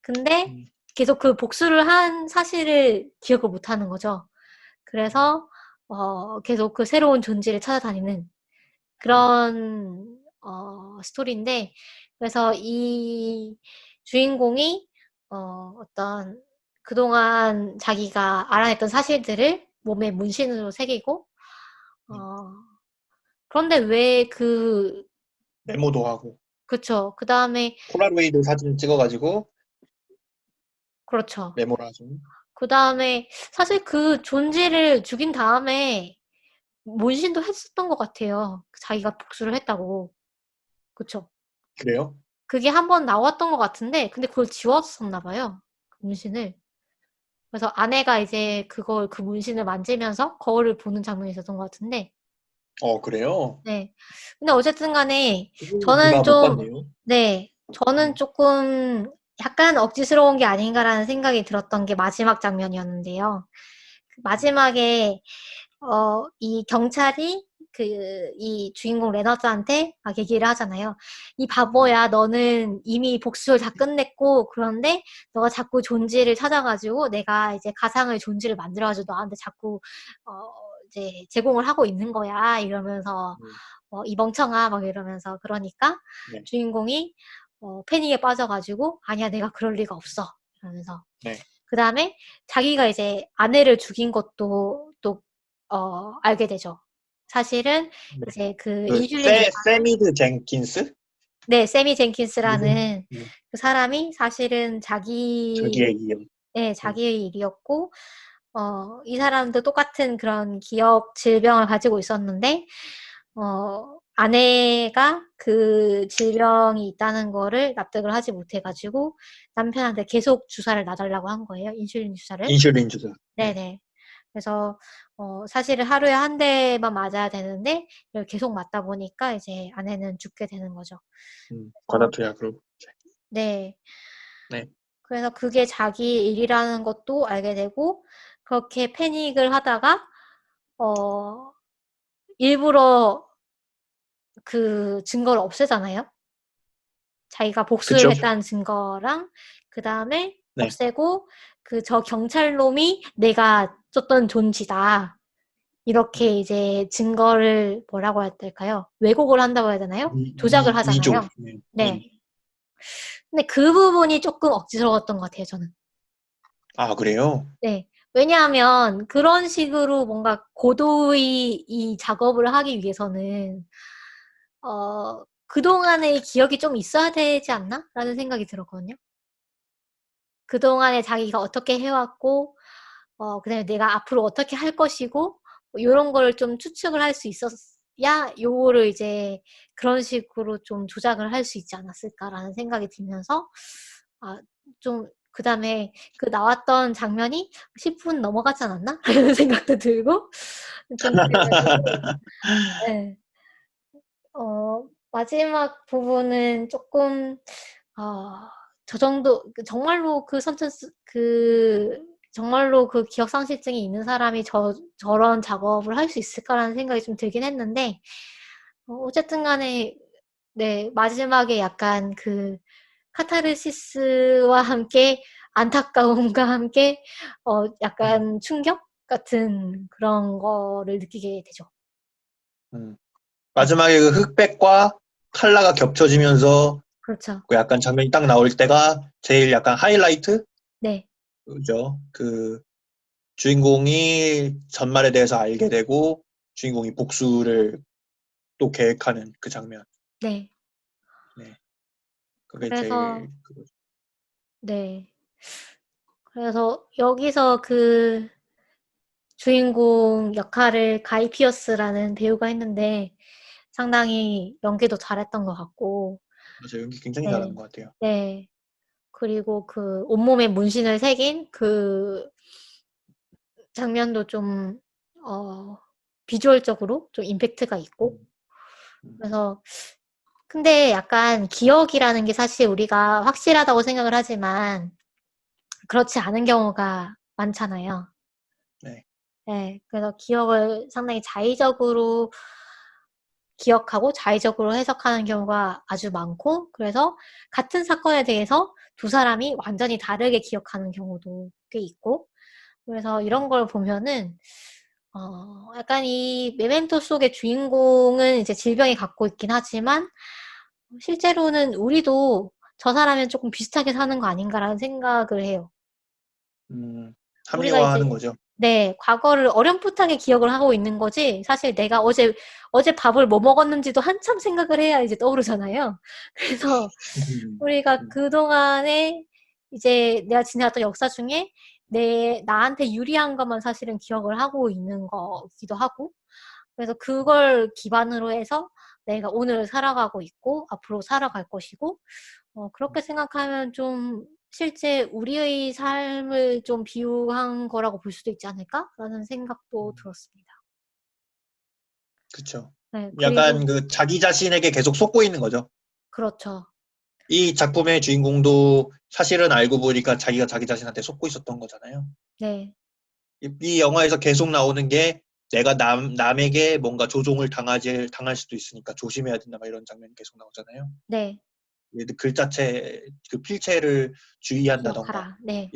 근데 음, 계속 그 복수를 한 사실을 기억을 못 하는 거죠. 그래서 계속 그 새로운 존재를 찾아다니는 음, 그런 스토리인데 그래서 이 주인공이 어떤 그동안 자기가 알아냈던 사실들을 몸에 문신으로 새기고 음. 어, 그런데 왜 메모도 하고. 그쵸. 그 다음에 폴라로이드 사진 찍어가지고 그렇죠. 메모를 하죠. 그 다음에 사실 그 존재를 죽인 다음에 문신도 했었던 것 같아요. 자기가 복수를 했다고. 그쵸? 그래요? 그게 한 번 나왔던 것 같은데, 근데 그걸 지웠었나 봐요. 그 문신을. 그래서 아내가 이제 그 문신을 만지면서 거울을 보는 장면이 있었던 것 같은데, 그래요? 네. 근데 어쨌든 간에, 그거는 저는 제가 못 좀, 봤네요. 네. 저는 음, 조금 약간 억지스러운 게 아닌가라는 생각이 들었던 게 마지막 장면이었는데요. 그 음, 마지막에 이 경찰이 이 주인공 레너드한테 막 얘기를 하잖아요. 이 음, 바보야, 너는 이미 복수를 다 끝냈고, 그런데 너가 자꾸 존재를 찾아가지고 내가 이제 가상의 존재를 만들어가지고 너한테 자꾸, 이제 제공을 하고 있는 거야. 이러면서, 음, 이 멍청아, 막 이러면서. 그러니까 네, 주인공이, 패닉에 빠져가지고, 아니야, 내가 그럴 리가 없어. 이러면서. 네. 그 다음에 자기가 이제 아내를 죽인 것도 또 알게 되죠. 사실은 네. 이제 그 그 인슐린 주사 세미드 젠킨스? 네, 세미 이름? 젠킨스라는 그 사람이 사실은 자기의 이름. 네, 자기의 일이었고, 이 사람도 똑같은 그런 기억 질병을 가지고 있었는데, 아내가 그 질병이 있다는 거를 납득을 하지 못해가지고, 남편한테 계속 주사를 놔달라고 한 거예요. 인슐린 주사를. 인슐린 주사. 네. 네네. 그래서, 사실은 하루에 한 대만 맞아야 되는데, 이걸 계속 맞다 보니까 이제 아내는 죽게 되는 거죠. 과다투약으로. 네. 네. 그래서 그게 자기 일이라는 것도 알게 되고, 그렇게 패닉을 하다가, 일부러 그 증거를 없애잖아요. 자기가 복수를 그쵸? 했다는 증거랑, 그 다음에 네. 없애고, 저 경찰놈이 내가 쫓던 존지다. 이렇게 이제 증거를 뭐라고 해야 될까요? 왜곡을 한다고 해야 되나요? 조작을 위조. 하잖아요. 네. 네. 네. 근데 그 부분이 조금 억지스러웠던 것 같아요, 저는. 아, 그래요? 네. 왜냐하면 그런 식으로 뭔가 고도의 이 작업을 하기 위해서는, 그동안의 기억이 좀 있어야 되지 않나? 라는 생각이 들었거든요. 그동안에 자기가 어떻게 해왔고, 그 다음에 내가 앞으로 어떻게 할 것이고, 뭐 요런 거를 좀 추측을 할 수 있었야, 요거를 이제 그런 식으로 좀 조작을 할 수 있지 않았을까라는 생각이 들면서, 아, 좀, 그 다음에 그 나왔던 장면이 10분 넘어가지 않았나? 라는 생각도 들고, 좀 그래가지고, 네. 마지막 부분은 조금, 어, 저 정도, 정말로 정말로 그 기억상실증이 있는 사람이 저런 작업을 할 수 있을까라는 생각이 좀 들긴 했는데, 어쨌든 간에, 네, 마지막에 약간 그, 카타르시스와 함께, 안타까움과 함께, 약간 충격 같은 그런 거를 느끼게 되죠. 네, 마지막에 그 흑백과 칼라가 겹쳐지면서 그렇죠. 그 약간 장면이 딱 나올 때가 제일 약간 하이라이트? 네, 그죠? 그 주인공이 전말에 대해서 알게 되고 주인공이 복수를 또 계획하는 그 장면. 네. 네. 그게 그래서, 제일 그거죠. 네. 그래서 여기서 그 주인공 역할을 가이 피어스라는 배우가 했는데 상당히 연기도 잘했던 것 같고, 맞아요. 연기 굉장히 잘하는 네. 것 같아요. 네. 그리고 그 온몸에 문신을 새긴 그 장면도 좀, 어, 비주얼적으로 좀 임팩트가 있고, 음, 음, 그래서, 근데 약간 기억이라는 게 사실 우리가 확실하다고 생각을 하지만, 그렇지 않은 경우가 많잖아요. 네. 네, 그래서 기억을 상당히 자의적으로 기억하고 자의적으로 해석하는 경우가 아주 많고, 그래서 같은 사건에 대해서 두 사람이 완전히 다르게 기억하는 경우도 꽤 있고, 그래서 이런 걸 보면은, 약간 이 메멘토 속의 주인공은 이제 질병이 갖고 있긴 하지만, 실제로는 우리도 저 사람은 조금 비슷하게 사는 거 아닌가라는 생각을 해요. 우리가 합리화하는 이제, 거죠. 네, 과거를 어렴풋하게 기억을 하고 있는 거지, 사실 내가 어제 밥을 뭐 먹었는지도 한참 생각을 해야 이제 떠오르잖아요. 그래서 음, 우리가 음, 그동안에 이제 내가 지나왔던 역사 중에 나한테 유리한 것만 사실은 기억을 하고 있는 거기도 하고, 그래서 그걸 기반으로 해서 내가 오늘 살아가고 있고, 앞으로 살아갈 것이고, 그렇게 생각하면 좀 실제 우리의 삶을 좀 비유한 거라고 볼 수도 있지 않을까라는 생각도 들었습니다. 그쵸. 네, 그리고, 약간 그 자기 자신에게 계속 속고 있는 거죠. 그렇죠. 이 작품의 주인공도 사실은 알고 보니까 자기가 자기 자신한테 속고 있었던 거잖아요. 네, 이 영화에서 계속 나오는 게 내가 남에게 뭔가 조종을 당할 수도 있으니까 조심해야 된다, 막 이런 장면이 계속 나오잖아요. 네, 글자체, 그 필체를 주의한다던가, 기억하라. 네,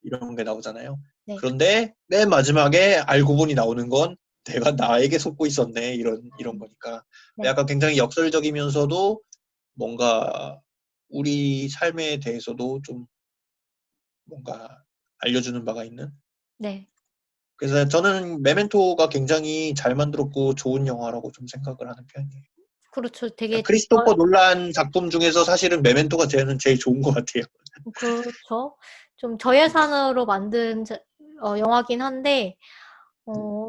이런 게 나오잖아요. 네, 그런데 맨 마지막에 알고 보니 나오는 건 내가 나에게 속고 있었네, 이런 거니까. 네, 약간 굉장히 역설적이면서도 뭔가 우리 삶에 대해서도 좀 뭔가 알려주는 바가 있는. 네. 그래서 저는 메멘토가 굉장히 잘 만들었고 좋은 영화라고 좀 생각을 하는 편이에요. 그렇죠. 되게, 크리스토퍼 놀란 작품 중에서 사실은 메멘토가 저는 제일 좋은 것 같아요. 그렇죠. 좀 저예산으로 만든 영화긴 한데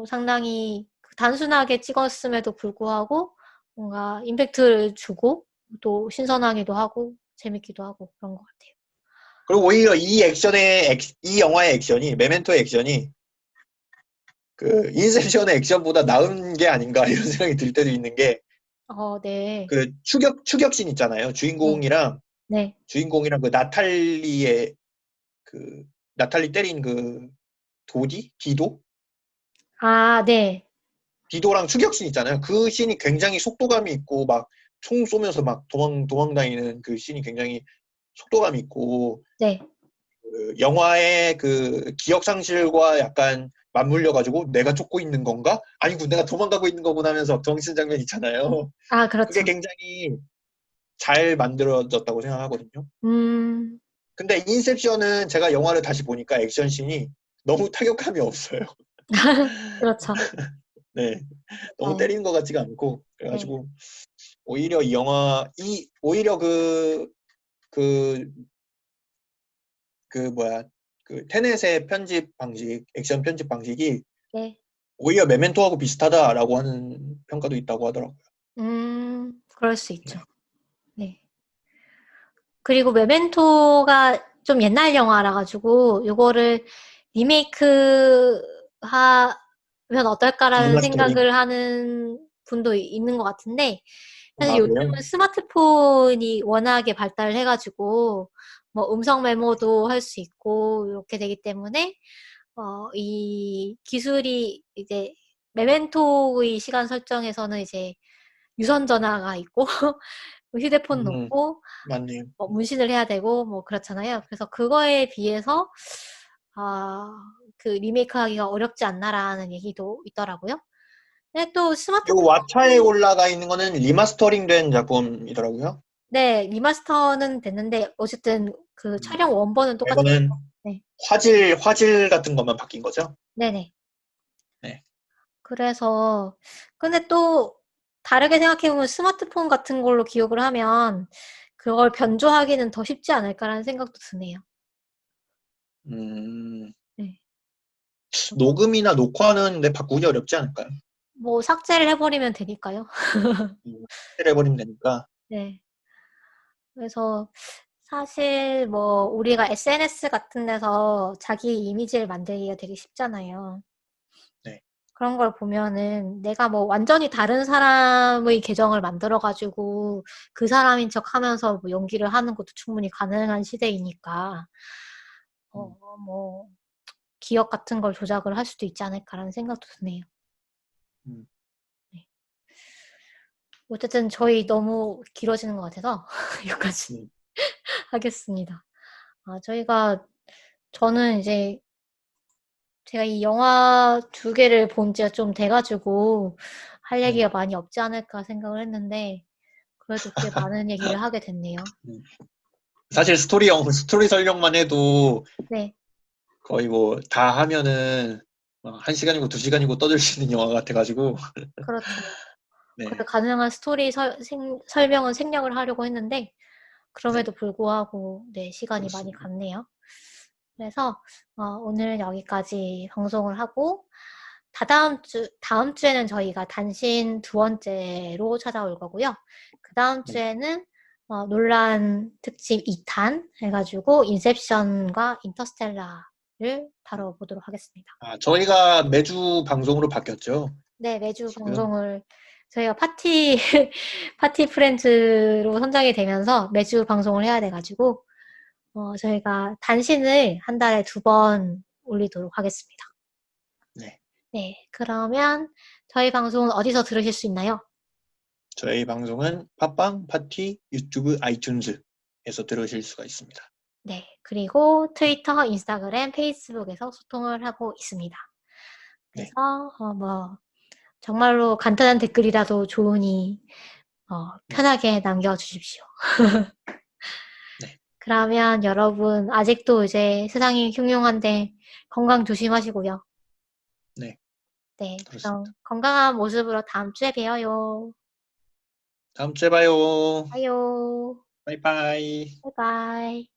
상당히 단순하게 찍었음에도 불구하고 뭔가 임팩트를 주고 또 신선하기도 하고 재밌기도 하고 그런 것 같아요. 그리고 오히려 이 영화의 액션이, 메멘토의 액션이 그 인셉션의 액션보다 나은 게 아닌가 이런 생각이 들 때도 있는 게, 네. 그 추격신 있잖아요. 네. 네. 주인공이랑 그 나탈리의 그 나탈리 때린 그 디도? 아, 네. 디도랑 추격신 있잖아요. 그 씬이 굉장히 속도감이 있고 막 총 쏘면서 막 도망 다니는 그 씬이 굉장히 속도감이 있고, 네. 그 영화의 그 기억 상실과 약간 맞물려 가지고 내가 쫓고 있는 건가? 아니고 내가 도망가고 있는 거구나 하면서 정신 장면 있잖아요. 아, 그게 그렇죠. 굉장히 잘 만들어졌다고 생각하거든요. 음, 근데 인셉션은 제가 영화를 다시 보니까 액션씬이 너무 타격감이 없어요. 그렇죠. 네. 너무 맞아요. 때리는 것 같지가 않고, 네. 그래가지고 오히려 오히려 그, 뭐야, 그 테넷의 액션 편집 방식이 네. 오히려 메멘토하고 비슷하다라고 하는 평가도 있다고 하더라고요. 그럴 수 있죠. 네. 네. 그리고 메멘토가 좀 옛날 영화라 가지고 요거를 리메이크 하면 어떨까라는 리마스터링. 생각을 하는 분도 있는 것 같은데 사실 아, 그래요? 요즘은 스마트폰이 워낙에 발달을 해 가지고 뭐 음성 메모도 할 수 있고 이렇게 되기 때문에 이 기술이 이제 메멘토의 시간 설정에서는 이제 유선 전화가 있고 휴대폰 음, 놓고 맞네요. 문신을 해야 되고 뭐 그렇잖아요. 그래서 그거에 비해서 그 리메이크하기가 어렵지 않나라는 얘기도 있더라고요. 근데 또 그리고 왓챠에 스마트폰이 올라가 있는 거는 리마스터링 된 작품이더라고요. 네, 리마스터는 됐는데 어쨌든 그 음, 촬영 원본은 똑같아요. 이거는 네, 화질 같은 것만 바뀐 거죠? 네네. 네. 그래서 근데 또 다르게 생각해보면 스마트폰 같은 걸로 기억을 하면 그걸 변조하기는 더 쉽지 않을까라는 생각도 드네요. 음, 네. 녹음이나 녹화는 근데 바꾸기 어렵지 않을까요? 뭐 삭제를 해버리면 되니까요. 해버리면 되니까. 네. 그래서 사실 뭐 우리가 SNS 같은 데서 자기 이미지를 만들기가 되게 쉽잖아요. 네. 그런 걸 보면은 내가 뭐 완전히 다른 사람의 계정을 만들어 가지고 그 사람인 척 하면서 뭐 연기를 하는 것도 충분히 가능한 시대이니까 음, 뭐 기억 같은 걸 조작을 할 수도 있지 않을까라는 생각도 드네요. 음, 네. 어쨌든 저희 너무 길어지는 것 같아서 여기까지 음, 하겠습니다. 저는 이제 제가 이 영화 두 개를 본 지가 좀 돼가지고 할 네. 얘기가 많이 없지 않을까 생각을 했는데 그래도 꽤 많은 얘기를 하게 됐네요. 음. 사실 스토리 설명만 해도 네, 거의 뭐 다 하면은 1시간이고 2시간이고 떠들 수 있는 영화 같아가지고. 그렇죠. 그 네. 가능한 스토리 설명은 생략을 하려고 했는데 네. 그럼에도 불구하고 네, 시간이 많이 그렇습니다. 갔네요. 그래서 오늘 여기까지 방송을 하고 다음 주에는 저희가 단신 두 번째로 찾아올 거고요. 그 다음 네. 주에는 논란 특집 2탄 해가지고 인셉션과 인터스텔라를 다뤄보도록 하겠습니다. 저희가 매주 방송으로 바뀌었죠. 네, 매주 지금. 방송을 저희가 파티 프렌즈로 선정이 되면서 매주 방송을 해야 돼가지고 저희가 단신을 한 달에 두 번 올리도록 하겠습니다. 네. 네, 그러면 저희 방송은 어디서 들으실 수 있나요? 저희 방송은 팟빵, 파티, 유튜브, 아이튠즈에서 들으실 수가 있습니다. 네, 그리고 트위터, 인스타그램, 페이스북에서 소통을 하고 있습니다. 네. 그래서 뭐 정말로 간단한 댓글이라도 좋으니 네. 편하게 남겨주십시오. 네. 그러면 여러분 아직도 이제 세상이 흉흉한데 건강 조심하시고요. 네. 네, 그렇습니다. 그럼 건강한 모습으로 다음 주에 봬요. 다음 주에 봐요. 봐요. 바이바이. 바이바이.